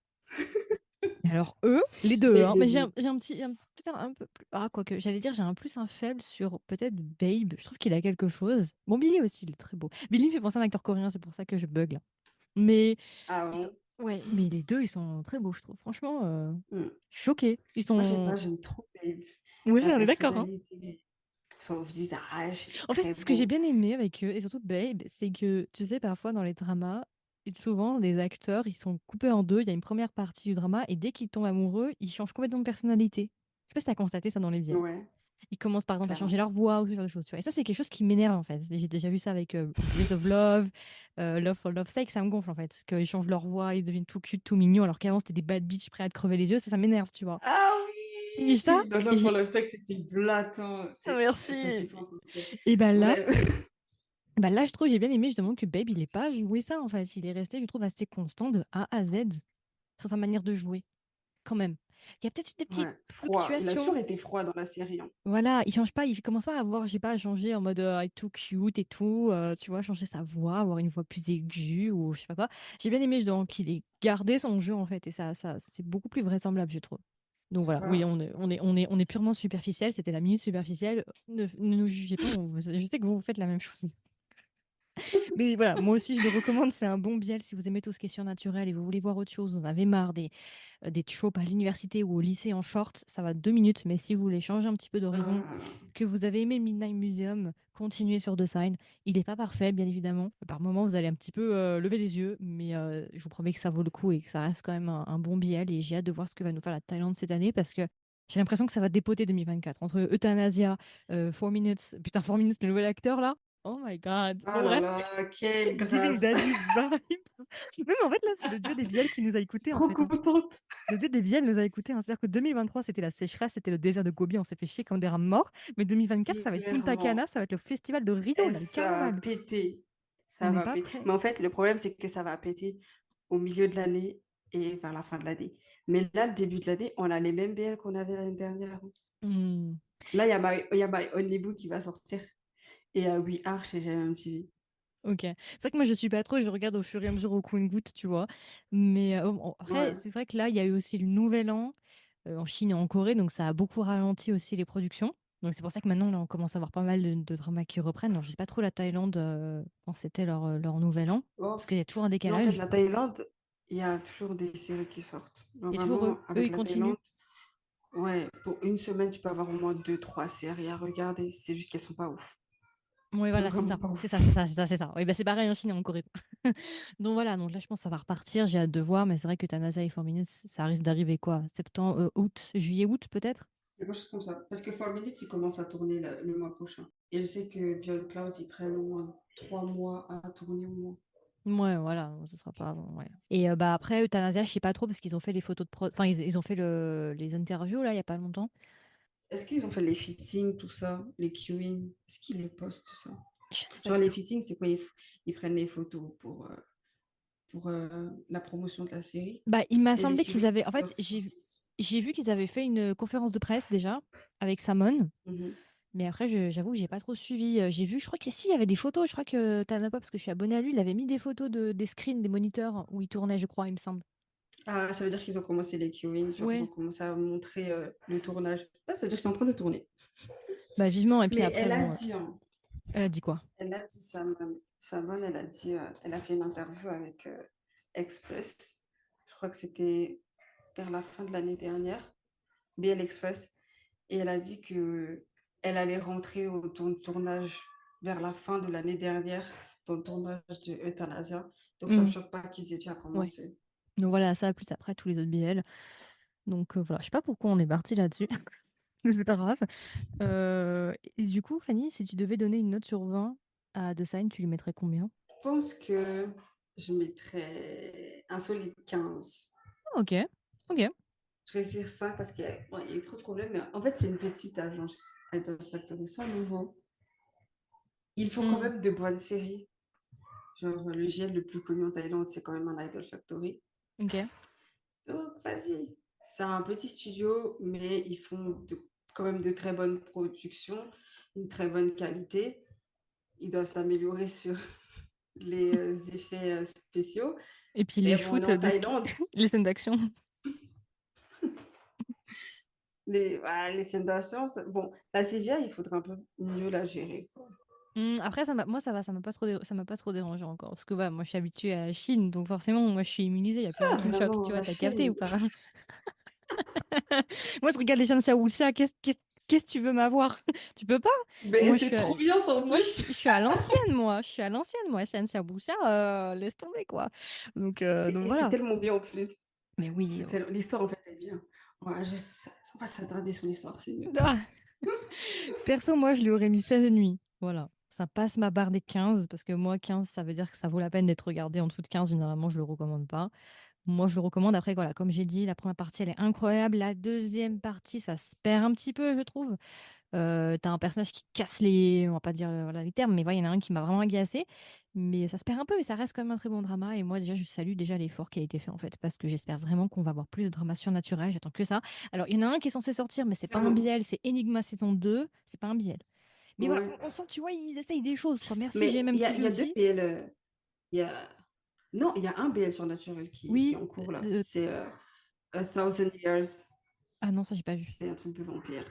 Alors eux, les deux, hein. Mais Mais bon, j'ai un petit, peut-être un peu plus. Ah, quoique, j'allais dire, j'ai un plus un faible sur peut-être Babe. Je trouve qu'il a quelque chose. Bon, Billy aussi, il est très beau. Billy me fait penser à un acteur coréen, c'est pour ça que je bug là. Mais ils sont... avant. ouais, mais les deux, ils sont très beaux, je trouve. Franchement, Hmm. choqués. Ils Moi, je sais sont. pas, j'aime trop Babe. Ouais, Sa on est d'accord, hein. personnalité, son visage, il est En fait, très ce que j'ai beau. bien aimé avec eux, et surtout Babe, c'est que, tu sais, parfois dans les dramas, et souvent, les acteurs, ils sont coupés en deux. Il y a une première partie du drama, et dès qu'ils tombent amoureux, ils changent complètement de personnalité. Je sais pas si t'as constaté ça dans les biais. Ouais. Ils commencent par exemple à changer clairement. leur voix ou ce genre de choses, tu vois. Et ça, c'est quelque chose qui m'énerve en fait. J'ai déjà vu ça avec Breath of Love, Love for Love's Sake, ça me gonfle en fait. Qu'ils changent leur voix, ils deviennent tout cute, tout mignons, alors qu'avant c'était des bad bitch prêts à te crever les yeux, ça m'énerve, tu vois. Ah Et ça, oui! Dans et Love for j'ai. Love Sex, c'était blatant. Ah, Ça merci. s'y prend comme ça. Et Bref. bah là, je trouve, j'ai bien aimé justement que Babe, il est pas joué ça en fait. Il est resté, je trouve, assez constant de A à Z sur sa manière de jouer, quand même. Il y a peut-être eu des petites Ouais, froid. Il a fluctuations. toujours été froid dans la série, hein. Voilà, il change pas, il commence pas à avoir, j'ai pas, à changer en mode tout cute et tout, tu vois, changer sa voix, avoir une voix plus aiguë ou je sais pas quoi. J'ai bien aimé justement qu'il ait gardé son jeu en fait et ça c'est beaucoup plus vraisemblable, je trouve. Donc Tu voilà, oui, vois. on est purement superficiel, c'était la minute superficielle. Ne nous jugez pas, je sais que vous faites la même chose. Mais voilà, moi aussi je le recommande, c'est un bon biel si vous aimez tout ce qui est surnaturel et vous voulez voir autre chose, vous en avez marre des tropes à l'université ou au lycée en short, ça va 2 minutes, mais si vous voulez changer un petit peu d'horizon, Euh, que vous avez aimé le Midnight Museum, continuez sur The Sign. Il n'est pas parfait, bien évidemment. Par moments, vous allez un petit peu lever les yeux, mais je vous promets que ça vaut le coup et que ça reste quand même un bon biel et j'ai hâte de voir ce que va nous faire la Thaïlande cette année parce que j'ai l'impression que ça va dépoter 2024. Entre Euthanasia, 4 Minutes, putain, 4 Minutes, le nouvel acteur là. Oh my god. Oh Bon, là bref, là, quelle Giving grâce. Daddy Vibes. Oui, mais en fait, là, c'est le dieu des biels qui nous a écoutés, en Trop fait, hein. contente. Le dieu des biels nous a écoutés, hein. C'est-à-dire que 2023, c'était la sécheresse, c'était le désert de Gobi, on s'est fait chier comme des rats morts. Mais 2024, ça va être Punta Cana, Clairement. ça va être le festival de Rio, Et là, le ça va carnaval. péter. On Ça n'est va pas péter. prêt. Mais en fait, le problème, c'est que ça va péter au milieu de l'année et vers la fin de l'année. Mais là, le début de l'année, on a les mêmes BL qu'on avait l'année dernière. Hmm, Là, il y a My Only Boo qui va sortir. Et We Are chez GMMTV. ok. C'est vrai que moi, je suis pas trop, je regarde au fur et à mesure au compte-gouttes, tu vois. Mais après, Ouais. c'est vrai que là, il y a eu aussi le Nouvel An en Chine et en Corée, donc ça a beaucoup ralenti aussi les productions. Donc c'est pour ça que maintenant, là, on commence à avoir pas mal de dramas qui reprennent. Alors, je sais pas trop la Thaïlande quand c'était leur Nouvel An, Oh, parce qu'il y a toujours un non, en fait, décalage. la Thaïlande, il y a toujours des séries qui sortent. Et toujours eux, Vraiment, eux, avec ils la continuent. Thaïlande, ouais, pour une semaine, tu peux avoir au moins deux, trois séries à regarder. C'est juste qu'elles sont pas ouf. Oui, voilà, c'est Vraiment ça. pas C'est ouf. ça, c'est ça, c'est ça, c'est ça. Oui, bah, c'est pareil en Chine et en Corée. Donc voilà, donc là, je pense que ça va repartir. J'ai hâte de voir, mais c'est vrai que Tanasa et 4 Minutes, ça risque d'arriver quoi? Septembre, août, juillet, août peut-être? Quelque chose comme ça. Parce que 4 Minutes, il commence à tourner le mois prochain. Et je sais que Beyond Clouds, ils prennent au moins 3 mois à tourner au moins. Ouais, voilà, ce sera pas avant, ouais. Et bah après, Euthanasia, je sais pas trop parce qu'ils ont fait les photos de prod, enfin ils ont fait les interviews là il y a pas longtemps. Est-ce qu'ils ont fait les fittings, tout ça, les queuing? Est-ce qu'ils le postent, tout ça? Je sais pas Genre, du les tout. fittings, c'est quoi? Ils prennent les photos pour la promotion de la série. Bah il m'a Et les semblé qu'ils queuing, avaient, en c'est fait lorsqu'ils disent. j'ai vu qu'ils avaient fait une conférence de presse déjà avec Samon. Mhm. Mais après, j'avoue que j'ai pas trop suivi. J'ai vu, je crois que si, il y avait des photos. Je crois que Tanapa, parce que je suis abonnée à lui, il avait mis des photos des screens, des moniteurs où il tournait, je crois, il me semble. Ah, ça veut dire qu'ils ont commencé les queuing, genre ils ont Ouais, commencé à montrer le tournage. Ah, ça veut dire qu'ils sont en train de tourner. bah vivement. Et puis Mais après, elle a bon, dit, hein, elle a dit quoi? elle a dit, Samon, elle a dit, elle a fait une interview avec Express. Je crois que c'était vers la fin de l'année dernière, BL Express. Et elle a dit que elle allait rentrer au tournage vers la fin de l'année dernière, dans le tournage de Euthanasia. Donc ça me Hmm, choque pas qu'ils aient déjà ouais. commencé. Donc voilà, ça, plus après tous les autres BL. Donc voilà, je sais pas pourquoi on est parti là-dessus, mais c'est pas grave. Et du coup, Fanny, si tu devais donner une note sur 20 à The Sign, tu lui mettrais combien? Je pense que je mettrais un solide 15. Ah, ok, ok. Je vais dire 5 parce qu'il y, bon, il y a eu trop de problèmes. Mais en fait, c'est une petite agence Idol Factory sans nouveau. Il faut quand Hmm, même de bonnes séries. Genre, le GL le plus connu en Thaïlande, c'est quand même un Idol Factory. ok. Donc, vas-y. C'est un petit studio, mais ils font quand même de très bonnes productions, une très bonne qualité. Ils doivent s'améliorer sur les effets spéciaux. Et puis les Mais bon, on est shoots, en Thaïlande. les scènes d'action. Les scènes d'action, bon, la CGI, il faudrait un peu mieux la gérer, quoi. Après, moi, ça va, ça m'a pas trop, ça m'a pas trop dérangé encore. Parce que voilà, moi, je suis habituée à la Chine, donc forcément, moi, je suis immunisée, il n'y a plus rien Ah, qui me choque. vraiment, Tu vois, la t'as capté ou Chine. pas? Moi, je regarde les chaînes Xiaohoulsia, qu'est-ce que tu veux m'avoir? Tu peux pas? Mais Moi, c'est trop bien, ça, en moi, plus. je suis à l'ancienne, moi. Je suis à l'ancienne, moi. Chaîne Xiaohoulsia, laisse tomber, quoi. Donc Et c'est voilà. tellement bien, en plus. Mais oui. L'histoire, en fait, est bien. Ouais, on va s'attarder sur l'histoire, c'est mieux. Ah. Perso, moi, je lui aurais mis 16 et demi. Voilà. Ça passe ma barre des 15, parce que moi, 15, ça veut dire que ça vaut la peine d'être regardé. En dessous de 15, généralement, je le recommande pas. Moi, je le recommande. Après, voilà, comme j'ai dit, la première partie, elle est incroyable. La deuxième partie, ça se perd un petit peu, je trouve. T'as un personnage qui casse les, on va pas dire voilà, les termes, mais voilà, il y en a un qui m'a vraiment agacé. Mais ça se perd un peu, mais ça reste quand même un très bon drama. Et moi, déjà, je salue déjà l'effort qui a été fait, en fait, parce que j'espère vraiment qu'on va avoir plus de drama surnaturel. J'attends que ça. Alors, il y en a un qui est censé sortir, mais c'est pas un Vraiment. BL, c'est Enigma saison 2. C'est pas un BL. Mais voilà, Ouais. on sent, tu vois, ils essayent des choses, quoi. Merci Mais GMM il TV y a deux aussi. BL. Il y a... Non, il y a un BL surnaturel qui est Oui. en cours là. C'est A Thousand Years. Ah non, ça, j'ai pas vu. C'est un truc de vampire.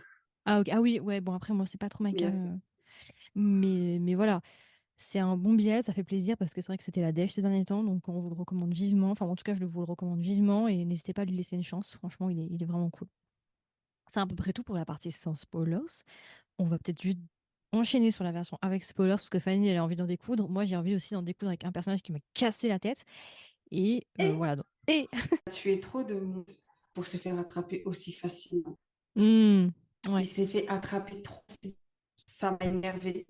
Ah, ok. Ah oui, ouais, bon, après, moi, c'est pas trop ma Mais il y a... came. Mais voilà. C'est un bon billet, ça fait plaisir parce que c'est vrai que c'était la dèche ces derniers temps, donc on vous le recommande vivement. Enfin, en tout cas, je vous le recommande vivement et n'hésitez pas à lui laisser une chance. Franchement, il est vraiment cool. C'est à peu près tout pour la partie sans spoilers. On va peut-être juste enchaîner sur la version avec spoilers parce que Fanny, elle a envie d'en découdre. Moi, j'ai envie aussi d'en découdre avec un personnage qui m'a cassé la tête. Et Et voilà. Et tu es trop de monde pour se faire attraper aussi facilement. Hmm, Il ouais. s'est fait attraper trop. Ça m'a énervé.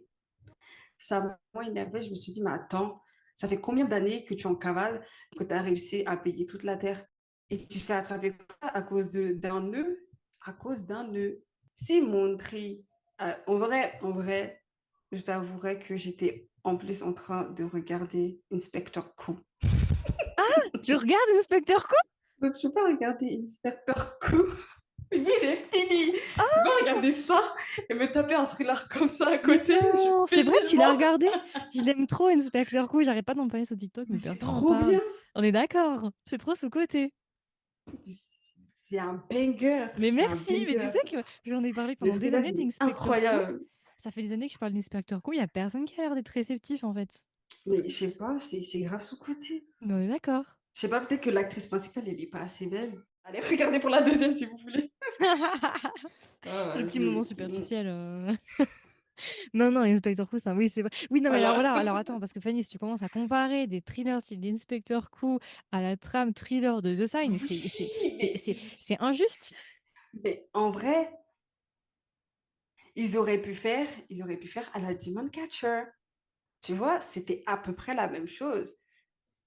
Ça m'a vraiment énervé. Je me suis dit, mais attends, ça fait combien d'années que tu en cavales, que tu as réussi à payer toute la terre et tu te fais attraper quoi à cause d'un nœud? À cause d'un nœud. Si mon tri, en vrai, je t'avouerais que j'étais en plus en train de regarder Inspector Coup. Tu regardes Inspecteur quoi? Donc, je peux pas regarder Inspector Coup. Oui, j'ai fini. Je peux regarder ça et me taper un thriller comme ça à Mais côté. Je non, c'est fais vrai, tu l'as tellement. regardé? Je l'aime trop, Inspecteur Coup. J'arrête pas d'en parler sur TikTok, Mais mais c'est personne n'en trop parle. bien. On est d'accord. C'est trop sous-côté. C'est un banger. Mais C'est un merci, mais tu banger. sais que j'en ai parlé Le pendant des thriller, années il est d'Inspector Coup. incroyable. Ça fait des années que je parle d'Inspector Coup, il y a personne qui a l'air d'être réceptif en fait. Mais je sais pas, c'est grave sous-côté. Mais on est d'accord. Je sais pas, peut-être que l'actrice principale, elle est pas assez belle. Allez, regardez pour la deuxième si vous voulez. C'est le Ah, petit moment superficiel. Non, non, Inspector Coup, ça, oui, c'est vrai. Oui, non, mais alors voilà. voilà, alors attends, parce que Fanny, si tu commences à comparer des thrillers style Inspector Coup à la trame thriller de The Sign, Oui, c'est injuste. mais en vrai, ils auraient pu faire à la Demon Catcher. Tu vois, c'était à peu près la même chose.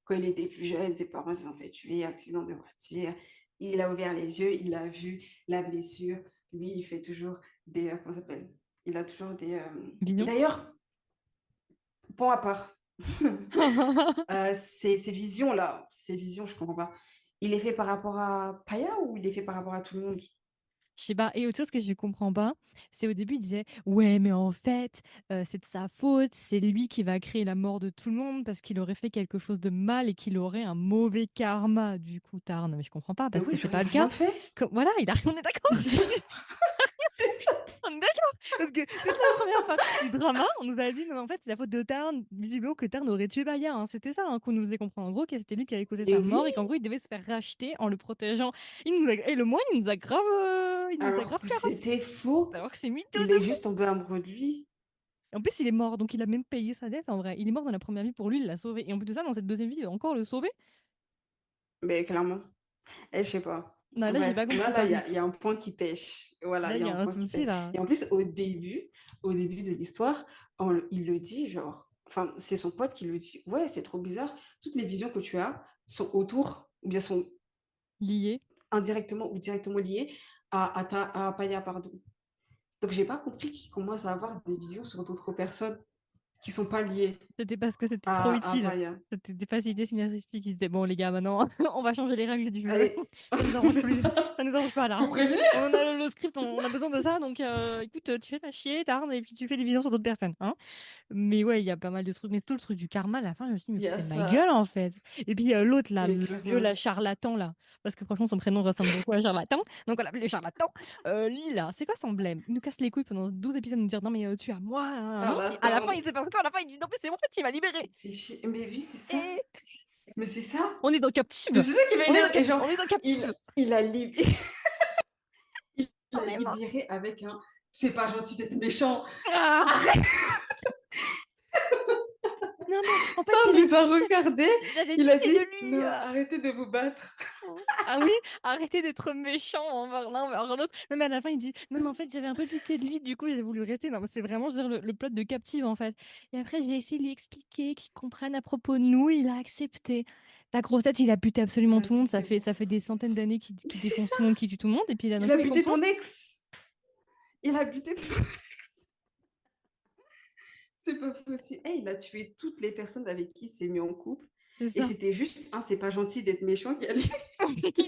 Quand il était plus jeune, ses parents se sont fait tuer, accident de voiture. Il a ouvert les yeux, il a vu la blessure. Lui, il fait toujours des... comment ça s'appelle? Il a toujours des... Et Vignon. d'ailleurs, point à part, ces visions-là, ces visions, je comprends pas. Il est fait par rapport à Paya ou il est fait par rapport à tout le monde? Je sais pas. Et autre chose que je comprends pas, c'est au début, il disait ouais, mais en fait, c'est de sa faute, c'est lui qui va créer la mort de tout le monde parce qu'il aurait fait quelque chose de mal et qu'il aurait un mauvais karma, du coup, Tarn. Mais je comprends pas Mais parce oui, que c'est genre, il pas a le cas. rien fait. Voilà, on est d'accord. C'est ça. On est d'accord. Parce que toute la première partie du drama, on nous a dit non, mais en fait, c'est la faute de Tarn, visiblement que Tarn aurait tué Baya, hein. C'était ça, hein, qu'on nous faisait comprendre. En gros, que c'était lui qui avait causé Et sa oui, mort et qu'en gros, il devait se faire racheter en le protégeant. Et le moine, il nous a alors grave que carotte. c'était faux. Alors que c'est mytho Il de est fou. juste tombé amoureux de lui. En plus, il est mort, donc il a même payé sa dette en vrai. Il est mort dans la première vie pour lui, il l'a sauvé. Et en plus de ça, dans cette deuxième vie, il va encore le sauver. Mais clairement. Je sais pas. Non, là, j'ai Bref, pas compris là, par il contre. y a un point qui pêche. Voilà, Là, il il y y a a un un point qui souci pêche. là. Et en plus, au début de l'histoire, il le dit, genre, enfin, c'est son pote qui le dit. Ouais, c'est trop bizarre. Toutes les visions que tu as sont autour, ou bien sont Lié. indirectement ou directement liées à Paya, pardon. Donc, j'ai pas compris qu'il commence à avoir des visions sur d'autres personnes qui sont pas liées C'était parce que c'était trop à utile. Paya. C'était des facilités scénaristiques. Ils disaient, bon, les gars, maintenant, on va changer les règles du jeu. Allez, Ça nous arrange c'est plus. ça. Ça nous arrange pas, là. Faut prévenir. On a le script, on a besoin de ça. Donc, écoute, tu fais pas chier, Tarn, et puis tu fais des visions sur d'autres personnes. Hein. Mais ouais, il y a pas mal de trucs. Mais tout le truc du karma, à la fin, je me suis dit, mais Il y a foutez de ma ça. gueule, en fait. Et puis l'autre, là, Mais le vieux, clairement. là, charlatan, là. Parce que franchement, son prénom ressemble beaucoup à charlatan. Donc, on l'appelle le charlatan. Lui, là, c'est quoi son blême? Il nous casse les couilles pendant 12 épisodes, nous dire, non, mais tu es à moi. Non, puis à la fin, Charlatan. il sait pas quoi. À la fin, il dit, non, mais c'est bon, en fait, il m'a libéré. Mais oui, c'est ça. Et Mais c'est ça. on est dans Mais Captive. c'est ça qui m'énerve. Et genre, On est dans Captive. il a libéré, il On a est mort. libéré avec un c'est pas gentil d'être méchant. Ah Arrête. non, mais en fait, On les a regardés. j'avais Il dit, a c'est dit de lui. non, arrêtez de vous battre. Ah oui, arrêtez d'être méchant envers l'un envers l'autre. Non, mais à la fin, il dit non, mais en fait, j'avais un peu pitié de lui, du coup, j'ai voulu rester. Non, mais c'est vraiment je veux dire, le plot de Captive, en fait. Et après, j'ai essayé de lui expliquer qu'il comprenne à propos de nous, il a accepté. Ta grosse tête, il a buté absolument tout le Vas-y, monde. c'est bon. Ça fait des centaines d'années Mais qu'il c'est défonce ça! tout le monde, qu'il tue tout le monde, et puis là, d'un Il a coup, il buté comprend. ton ex! Il a buté ton... C'est pas possible. Eh, il a tué toutes les personnes avec qui il s'est mis en couple. C'est Et ça. c'était juste, hein, c'est pas gentil d'être méchant qui Il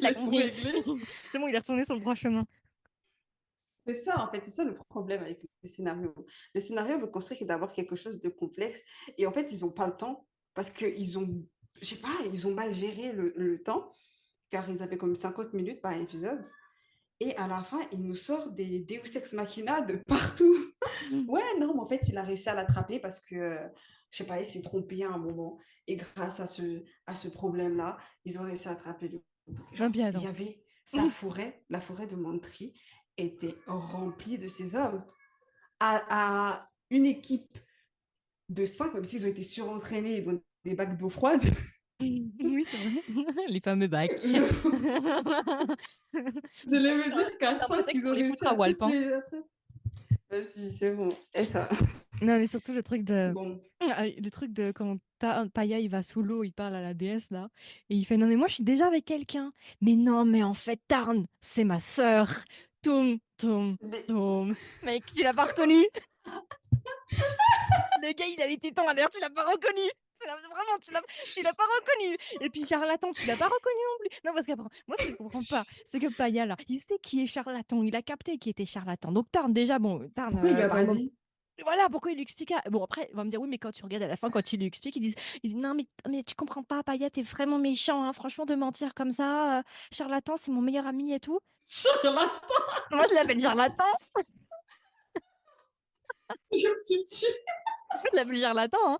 a allait tout compris. régler. C'est bon, il est retourné sur le droit chemin. C'est ça, en fait, c'est ça le problème avec le scénario. Le scénario veut construire d'abord quelque chose de complexe. Et en fait, ils n'ont pas le temps parce qu'ils ont, je sais pas, ils ont mal géré le temps, car ils avaient comme 50 minutes par épisode. Et à la fin, il nous sort des Deus Ex Machina de partout. Ouais, non, mais en fait, il a réussi à l'attraper parce que, je sais pas, il s'est trompé à un moment. Et grâce à ce problème-là, ils ont réussi à attraper le... Non, Genre, puis il y attends. avait sa forêt, la forêt de Mantri était remplie de ces hommes. À une équipe de 5, même s'ils ont été surentraînés dans des bacs d'eau froide. Oui, c'est vrai. Les fameux bacs. Je veux dire qu'à C'est un 5, prétexte ils pour ont les réussi foutre à à Walp, tous hein. les attraper. Vas-y, c'est bon. Et ça. Non, mais surtout le truc de. Bon. Le truc de quand Paya il va sous l'eau, il parle à la déesse là, et il fait non, mais moi je suis déjà avec quelqu'un. Mais non, mais en fait, Tarn, c'est ma sœur. Toum, toum, Mais toum. Mec, tu l'as pas reconnu? Le gars, il a les tétons à l'air, tu l'as pas reconnu? Vraiment, tu l'as pas reconnu. Et puis Charlatan, tu l'as pas reconnu non plus. Non, parce qu'après, moi, ce que je comprends pas, c'est que Paya, là, il sait qui est Charlatan. Il a capté qui était Charlatan. Donc, Tarn, déjà, bon, Tarn, pourquoi il lui a par un pas moment. dit? Voilà pourquoi il lui expliqua. Bon, après, il va me dire, oui, mais quand tu regardes à la fin, quand il lui explique, il dit non, mais tu comprends pas, Paya, t'es vraiment méchant, hein, franchement, de mentir comme ça. Charlatan, c'est mon meilleur ami et tout. Charlotte, Moi, je l'appelle Charlatan. je me suis tuée. Je l'appelle Charlatan, hein.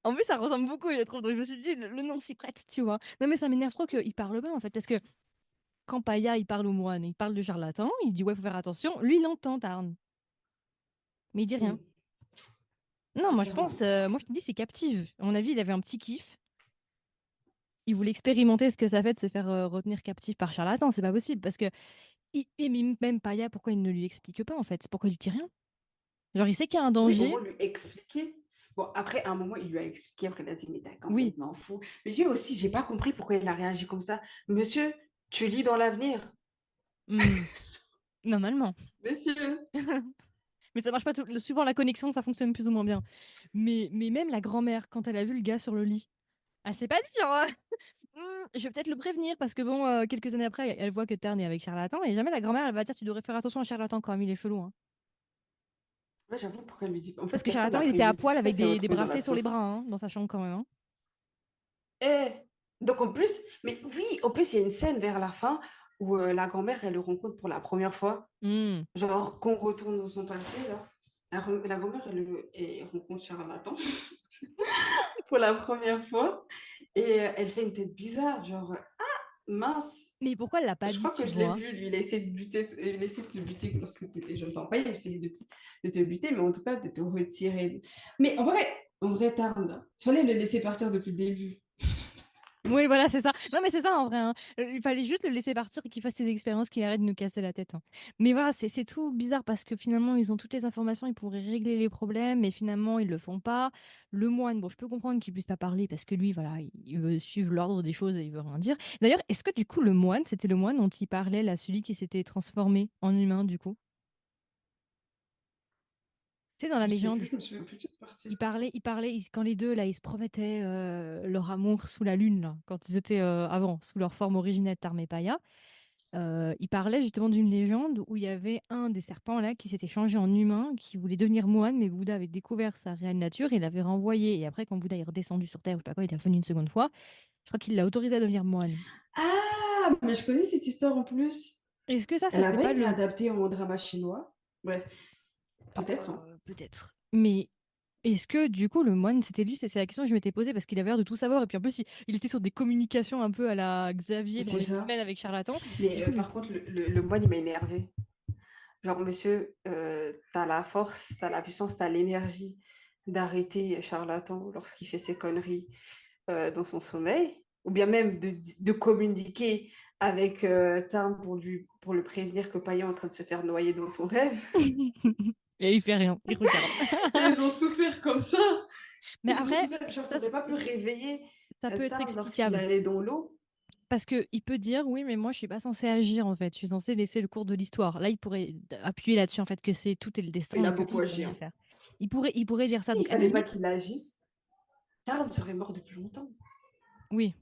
En plus, ça ressemble beaucoup, je trouve. Donc, je me suis dit, le nom s'y prête, tu vois. Non, mais ça m'énerve trop qu'il parle pas, en fait, parce que quand Paya, il parle au moine, il parle de charlatan, il dit, ouais, faut faire attention. Lui, il entend Tarn, mais il dit rien. Hmm, Non, moi, je pense, clairement. moi, je te dis, c'est captive. À mon avis, il avait un petit kiff. Il voulait expérimenter ce que ça fait de se faire retenir captif par charlatan. C'est pas possible, parce que, et même Paya, pourquoi il ne lui explique pas, en fait? Pourquoi il lui dit rien? Genre, il sait qu'il y a un Oui, au danger. moins lui expliquer. Bon, après, à un moment, il lui a expliqué. Après, il a dit, mais t'es Oui. complètement fou. Mais lui aussi, j'ai pas compris pourquoi il a réagi comme ça. Monsieur, tu lis dans l'avenir. Hmm. Normalement. Monsieur. Mais ça marche pas tout. Suivant la connexion, ça fonctionne plus ou moins bien. Mais même la grand-mère, quand elle a vu le gars sur le lit, elle s'est pas dit genre, je vais peut-être le prévenir parce que bon, quelques années après, elle voit que Tern est avec Charlatan et jamais la grand-mère, elle va dire, tu devrais faire attention à Charlatan quand même, il est chelou, hein. Ouais, j'avoue, pourquoi elle lui dit pas. En Parce fait, que personne Charlatan, n'a il était à prévu. C'est poil pour ça avec que ça va des trouver dans la bracelets sur les sauce. bras, hein, dans sa chambre quand même, hein. Eh, donc en plus, mais oui, en plus, il y a une scène vers la fin où la grand-mère, elle le rencontre pour la première fois. Hmm. Genre, qu'on retourne dans son passé, là. La grand-mère, elle rencontre Charlatan pour la première fois. Et elle fait une tête bizarre, genre, mince. Mais pourquoi elle l'a pas Je dit, crois que tu je l'ai vois? vu, lui, il a essayé de buter, il a essayé de te buter lorsque tu étais jeune. Enfin, pas il a essayé de te buter, mais en tout cas de te retirer. Mais en vrai, Tarn, il fallait le laisser partir depuis le début. Oui, voilà, c'est ça. Non, mais c'est ça en vrai, hein. Il fallait juste le laisser partir et qu'il fasse ses expériences, qu'il arrête de nous casser la tête, hein. Mais voilà, c'est tout bizarre parce que finalement, ils ont toutes les informations, ils pourraient régler les problèmes, mais finalement, ils le font pas. Le moine, bon, je peux comprendre qu'il puisse pas parler parce que lui, voilà, il veut suivre l'ordre des choses et il veut rien dire. D'ailleurs, est-ce que du coup, le moine, c'était le moine dont il parlait, là, celui qui s'était transformé en humain, du coup? Tu sais, dans la Je sais légende. plus, je me souviens plus de cette partie. Quand les deux, là, ils se promettaient leur amour sous la lune, là, quand ils étaient avant, sous leur forme originelle, Tarm et Païa. Il parlait justement d'une légende où il y avait un des serpents là qui s'était changé en humain, qui voulait devenir moine, mais Bouddha avait découvert sa réelle nature et l'avait renvoyé. Et après, quand Bouddha est redescendu sur Terre, je sais pas quoi, il est revenu une seconde fois. Je crois qu'il l'a autorisé à devenir moine. Ah, mais je connais cette histoire en plus. Est-ce que ça Elle n'a serait pas pas été le... adaptée en drama chinois. Bref, peut-être, hein. Peut-être. Mais est-ce que du coup le moine c'était lui? C'est la question que je m'étais posée parce qu'il avait l'air de tout savoir et puis en plus il était sur des communications un peu à la Xavier dans C'est les ça. X-Men avec Charlatan. Du Mais coup, par contre, le moine, il m'a énervé. Genre, monsieur, t'as la force, t'as la puissance, t'as l'énergie d'arrêter Charlatan lorsqu'il fait ses conneries dans son sommeil, ou bien même de communiquer avec Tarn pour le prévenir que Païa est en train de se faire noyer dans son rêve. Et il fait rien, il regarde. Et ils ont souffert comme ça. Mais Ils ont après, souffert. Genre, ça, t'aurais pas pu réveiller ça peut être Tarn lorsqu'il explicable. allait dans l'eau. Parce qu'il peut dire, oui, mais moi, je suis pas censé agir, en fait. Je suis censé laisser le cours de l'histoire. Là, il pourrait appuyer là-dessus, en fait, que c'est tout est le destin Il et a que lui, beaucoup il peut agi. rien Hein. faire. Il pourrait dire ça. S'il Donc, à la fallait pas limite, qu'il agisse, Tarn serait mort depuis longtemps. oui.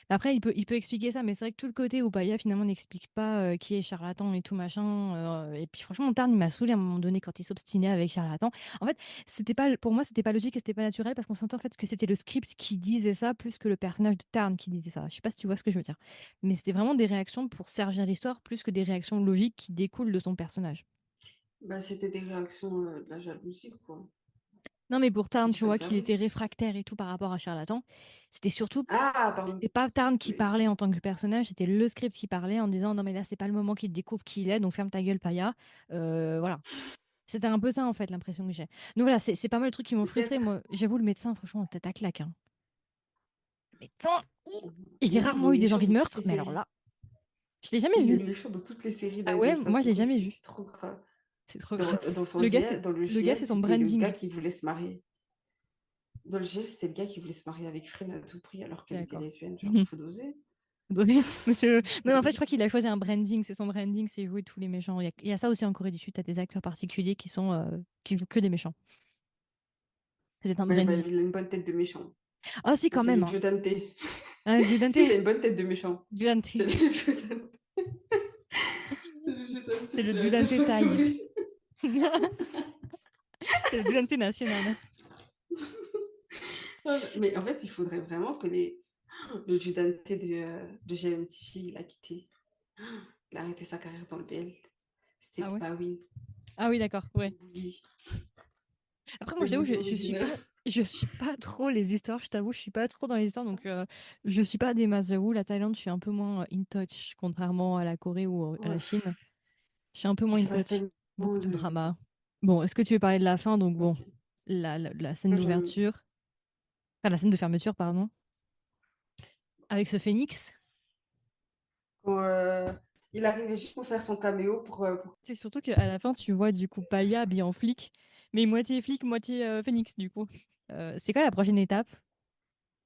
Après, il peut expliquer ça, mais c'est vrai que tout le côté où Paya finalement n'explique pas qui est charlatan et tout machin. Et puis franchement, Tarn, il m'a saoulé à un moment donné quand il s'obstinait avec charlatan. En fait, pour moi, c'était pas logique et c'était pas naturel parce qu'on sentait en fait que c'était le script qui disait ça plus que le personnage de Tarn qui disait ça. Je sais pas si tu vois ce que je veux dire. Mais c'était vraiment des réactions pour servir l'histoire plus que des réactions logiques qui découlent de son personnage. Bah, c'était des réactions de la jalousie, quoi. Non, mais pour C'est Tarn, qu'il tu fallait vois, qu'il savoir. était réfractaire et tout par rapport à Charlatan, c'était surtout. Ah, pardon. C'était pas Tarn qui Oui. parlait en tant que personnage, c'était le script qui parlait en disant non, mais là, c'est pas le moment qu'il découvre qui il est, donc ferme ta gueule, Paya. Voilà. C'était un peu ça, en fait, l'impression que j'ai. Donc voilà, c'est pas mal de trucs qui m'ont frustré. Peut-être. Moi, j'avoue, le médecin, franchement, tête à claque. Hein. Le médecin, j'ai Mais lui, il rarement est eu des méchant envies de dans toutes meurtre, les mais alors séries. là, je l'ai jamais Il est vu. méchant dans toutes les séries Ah de ouais, moi, je l'ai Factory, jamais vu. c'est trop grave. C'est trop grave. Dans son Le gars, GL, dans le le gars, GL, c'est son c'était le gars branding. qui voulait se marier. Dans le GL, c'était le gars qui voulait se marier avec Fred à tout prix alors qu'elle était D'accord. lesbienne. Genre, faut doser. Dosé, monsieur. Non, en fait, je crois qu'il a choisi un branding. C'est son branding, c'est jouer tous les méchants. Il y a ça aussi en Corée du Sud. T'as des acteurs particuliers qui jouent que des méchants. C'est un Ouais, bah, branding. il a une bonne tête de méchant. Ah, si, quand C'est même. le Hein. Joe Dante. Ah, Si, il Dante. a une bonne tête de méchant. Dante. C'est le Joe Dante. C'est le Joe Dante C'est le de Dante taille. Factory. C'est le Dante national. Mais en fait, il faudrait vraiment que le Joe Dante de GMTV, il a quitté. Il a arrêté sa carrière dans le BL. Ah C'était ouais? pas Win. Ah oui, d'accord. Ouais. Le bully. Après, moi, Le je t'avoue, bully je suis original. pas. Je suis pas trop les histoires, je t'avoue, je suis pas trop dans les histoires, donc je suis pas des masses. J'avoue, la Thaïlande, je suis un peu moins in touch, contrairement à la Corée ou à la Ouais, Chine. Je suis un peu moins in il se passe touch. tellement Beaucoup de de. drama. Bon, est-ce que tu veux parler de la fin? Donc, bon, Ok. la scène Toi, j'aime. d'ouverture, enfin, la scène de fermeture, pardon, avec ce phénix. Quand il arrivait juste pour faire son caméo pour. C'est surtout qu'à la fin, tu vois du coup Paya habillé en flic, mais moitié flic, moitié phénix, du coup. C'est quoi la prochaine étape?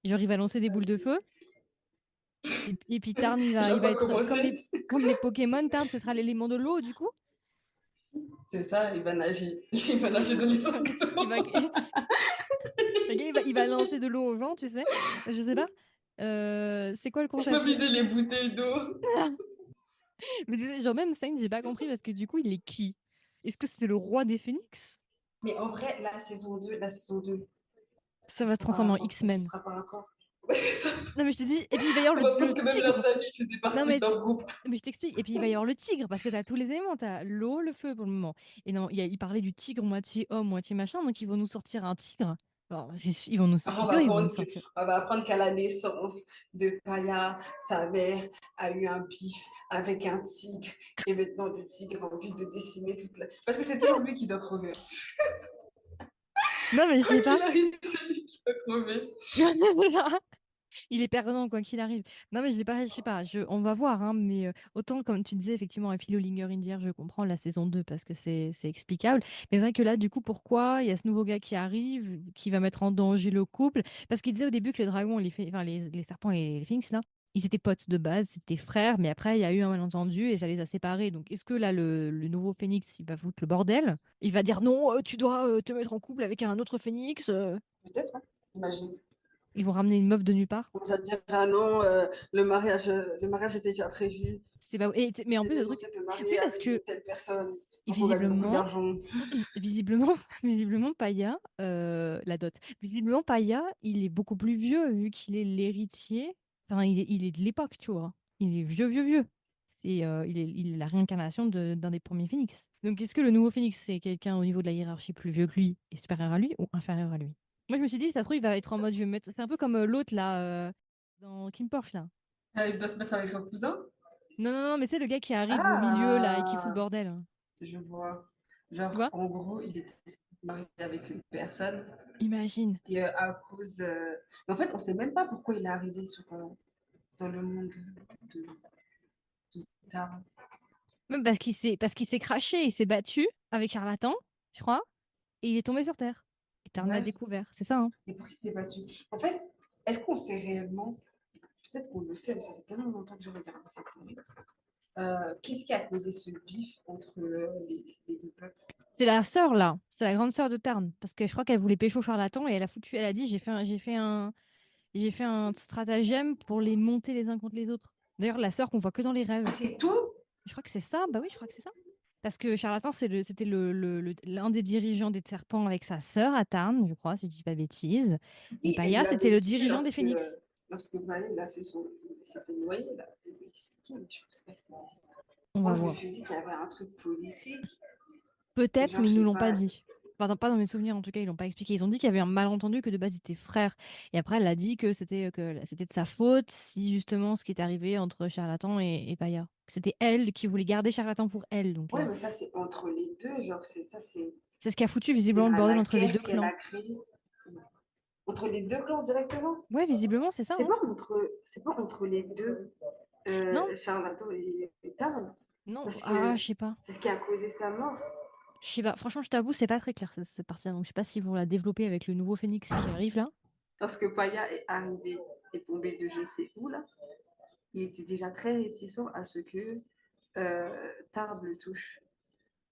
Genre, il va lancer des boules de feu, et puis Tarn, il Il va, a il va pas être commencé. comme les Pokémon, Tarn, ce sera l'élément de l'eau, du coup. C'est ça, il va nager. Il va nager dans les Il va, vagues il va, d'eau. le gars, il va lancer de l'eau aux gens, tu sais. Je sais pas. C'est quoi le Il va concept? vider les bouteilles d'eau. Mais genre même Saint, j'ai pas compris parce que du coup, il est qui? Est-ce que c'est le roi des phénix? Mais en vrai, la saison 2, Ça ça va se sera pas transformer en raccord. Ça X-Men. sera pas raccord. Ouais, c'est ça. Non mais je te dis, et puis il va y avoir On va le apprendre que même tigre. leurs amis faisaient Non partie de leur groupe. mais je t'explique. Et puis il va y avoir le tigre parce que t'as tous les éléments, t'as l'eau, le feu pour le moment. Et non, il parlait du tigre moitié homme, moitié machin, donc ils vont nous sortir un tigre. Alors, je Alors, suis sûre, ils vont nous sortir. on va apprendre qu'à la naissance de Paya, sa mère a eu un bif avec un tigre. Et maintenant, le tigre a envie de décimer toute la. Parce que c'est toujours lui qui doit crever. Non mais je Quoi sais pas. qu'il arrive, c'est lui qui doit crever. Il est perdant quoi qu'il arrive. Non mais je l'ai pas, je sais pas, on va voir, hein, mais autant comme tu disais effectivement à Philo Linger India, je comprends la saison 2 parce que c'est explicable. Mais c'est vrai que là du coup pourquoi il y a ce nouveau gars qui arrive, qui va mettre en danger le couple? Parce qu'il disait au début que les dragons, enfin, les serpents et les sphinx là, ils étaient potes de base, c'était frères, mais après il y a eu un malentendu et ça les a séparés. Donc est-ce que là le nouveau phénix il va foutre le bordel? Il va dire non, tu dois te mettre en couple avec un autre phénix. Peut-être, hein. Imagine. Ils vont ramener une meuf de nulle part. On va dire, ah non, le mariage était déjà prévu. C'est pas... mais en Tu plus, étais le truc. censé te Oui, marier parce avec que une telle personne pour qu'on gagne beaucoup visiblement, d'argent. visiblement, visiblement, Paya, la dot. Visiblement, Paya, il est beaucoup plus vieux vu qu'il est l'héritier. Enfin, il est de l'époque, tu vois. Il est vieux, vieux, vieux. Il est la réincarnation d'un des premiers phénix. Donc, est-ce que le nouveau phénix, c'est quelqu'un au niveau de la hiérarchie plus vieux que lui et supérieur à lui ou inférieur à lui? Moi, je me suis dit, ça se trouve, il va être en mode, je vais me mettre. C'est un peu comme l'autre, là, dans Kim Porsche, là. Ah, il doit se mettre avec son cousin. Non, non, non, mais c'est le gars qui arrive au milieu, là, et qui fout le Ah, bordel. Hein. je vois. Tu Genre, vois? en gros, il était marié avec une personne Imagine. et à cause. Mais en fait, on sait même pas pourquoi il est arrivé dans le monde de. Tarn. Même parce qu'il s'est craché, il s'est battu avec Charlatan, je crois, et il est tombé sur Terre. Et Tarn l'a Ouais. découvert, c'est ça, hein. Et pourquoi il s'est battu? En fait, est-ce qu'on sait réellement, peut-être qu'on le sait, mais ça fait tellement longtemps que j'ai regardé cette série, qu'est-ce qui a causé ce bif entre les deux peuples? C'est la sœur, là. C'est la grande sœur de Tarn. Parce que je crois qu'elle voulait pécho Charlatan et elle a dit, j'ai fait un stratagème pour les monter les uns contre les autres. D'ailleurs, la sœur qu'on voit que dans les Ah, rêves. c'est tout? Je crois que c'est ça. Bah oui, je crois que c'est ça. Parce que Charlatan, c'était l'un des dirigeants des serpents avec sa sœur à Tarn, je crois, si je dis pas bêtise. Et Et elle Paya, lui avait c'était le expliqué dirigeant des phénix. lorsque Maë il a fait il s'est fait noyer, là. Elle lui a expliqué, mais je pense pas que c'était ça. On Moi, va je me voir. suis dit qu'il y avait un truc politique. Peut-être, Genre, mais je ils nous sais l'ont pas pas. dit. Enfin, pas dans mes souvenirs, en tout cas, ils l'ont pas expliqué. Ils ont dit qu'il y avait un malentendu, que de base, ils étaient frères. Et après, elle a dit que c'était de sa faute si justement ce qui est arrivé entre Charlatan et Paya. C'était elle qui voulait garder Charlatan pour elle. Donc, Ouais, mais ça, c'est entre les deux. Genre, c'est ça, c'est ce qui a foutu c'est visiblement le bordel la entre les guerre deux qu'elle clans. a créée. Entre les deux clans directement? Ouais, visiblement, c'est ça, hein. C'est pas entre les deux, Non, Charlatan et Tarn. non, Parce ah, que je sais pas. c'est ce qui a causé sa mort. Je sais pas. Franchement, je t'avoue, c'est pas très clair cette partie-là. Donc, je sais pas s'ils vont la développer avec le nouveau Phénix qui arrive là. Lorsque Paya est arrivé, est tombé de je ne sais où, là, il était déjà très réticent à ce que Tarn le touche.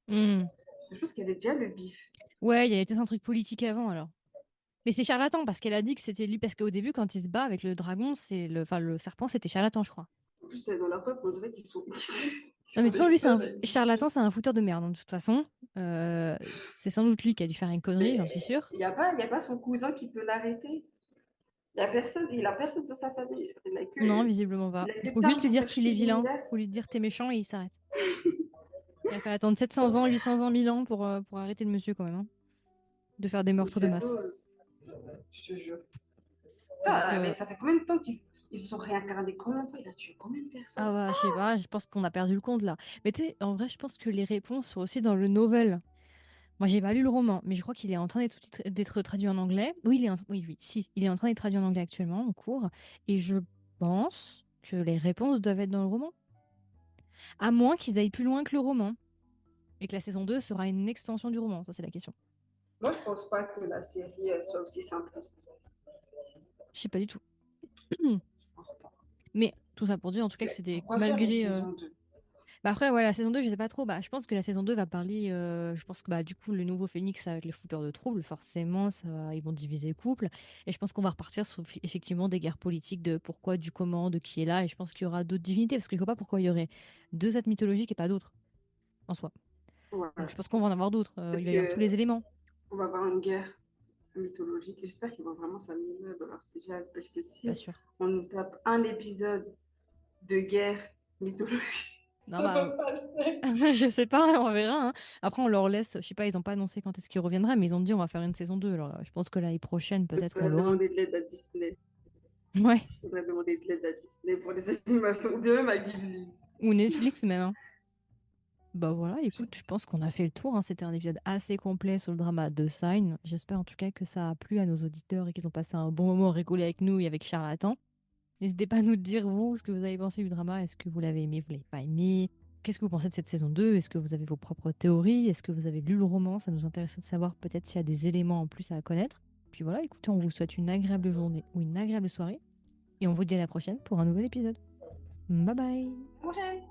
Hmm. Je pense qu'il y avait déjà le bif. Ouais, il y avait peut-être un truc politique avant alors. Mais c'est Charlatan parce qu'elle a dit que c'était lui. Parce qu'au début, quand il se bat avec le dragon, enfin, le serpent, c'était Charlatan, je crois. En plus, dans leur peuple, on dirait qu'ils sont, ils Non, mais sont de toute les façon, lui, seuls à exister. Charlatan, c'est un fouteur de merde, hein, de toute façon. C'est sans doute lui qui a dû faire une connerie, j'en suis Mais sûre. il y a pas son cousin qui peut l'arrêter. Il a personne de sa famille. Non, visiblement Il pas. a Il que faut juste Tarn lui pour dire faire qu'il est chier vilain. l'univers. Faut lui dire t'es méchant et il s'arrête. Il a fallu attendre 700 ans, 800 ans, 1000 ans pour arrêter le monsieur, quand même, hein, de faire des Mais meurtres de c'est masse. cause. Je te jure. Donc, Putain, mais ça fait combien de temps qu'ils se sont réincarnés? Combien de fois? Il a tué combien de personnes? ah bah, je sais pas, je pense qu'on a perdu le compte là. Mais tu sais, en vrai, je pense que les réponses sont aussi dans le novel. Moi, j'ai pas lu le roman, mais je crois qu'il est en train d'être traduit en anglais. Oui, oui, oui, si, il est en train d'être traduit en anglais actuellement, en cours. Et je pense que les réponses doivent être dans le roman. À moins qu'ils aillent plus loin que le roman. Et que la saison 2 sera une extension du roman, ça c'est la question. Moi, je pense pas que la série soit aussi simpliste. Je sais pas du tout. Je pense pas. Mais tout ça pour dire en tout Parce cas que que c'était pourquoi faire une malgré. saison 2? Bah après, ouais, la saison 2 je sais pas trop. Bah, je pense que la saison 2 va parler. Je pense que bah, du coup, le nouveau Phénix avec les fouteurs de troubles, forcément, ils vont diviser le couple. Et je pense qu'on va repartir sur effectivement des guerres politiques de pourquoi, du comment, de qui est là. Et je pense qu'il y aura d'autres divinités parce que je vois pas pourquoi il y aurait deux êtres mythologiques et pas d'autres en soi. Donc Ouais. je pense qu'on va en avoir d'autres. Il Peut-être va y avoir tous les éléments, qu'on va avoir une guerre mythologique. J'espère qu'ils vont vraiment s'améliorer dans leur CGI. Parce que pas si sûr. on nous tape un épisode de guerre mythologique, Non, ça bah, va pas le faire. je sais pas, on verra, hein. Après, on leur laisse, je sais pas, ils ont pas annoncé quand est-ce qu'ils reviendraient, mais ils ont dit on va faire une saison 2. Alors, je pense que l'année prochaine, Il peut-être qu'on faudrait l'aura. demander de l'aide à Disney. Ouais, Il faudrait demander de l'aide à Disney pour les animations, ou bien même à Ghibli. ou Netflix même, hein. Bah On voilà, sait écoute, je jamais. pense qu'on a fait le tour, hein. C'était un épisode assez complet sur le drama de Sign. J'espère en tout cas que ça a plu à nos auditeurs et qu'ils ont passé un bon moment à rigoler avec nous et avec Charlatan. N'hésitez pas à nous dire, vous, ce que vous avez pensé du drama. Est-ce que vous l'avez aimé, vous l'avez pas aimé? Qu'est-ce que vous pensez de cette saison 2? Est-ce que vous avez vos propres théories? Est-ce que vous avez lu le roman? Ça nous intéresserait de savoir peut-être s'il y a des éléments en plus à connaître. Puis voilà, écoutez, on vous souhaite une agréable journée ou une agréable soirée. Et on vous dit à la prochaine pour un nouvel épisode. Bye bye! Prochaine.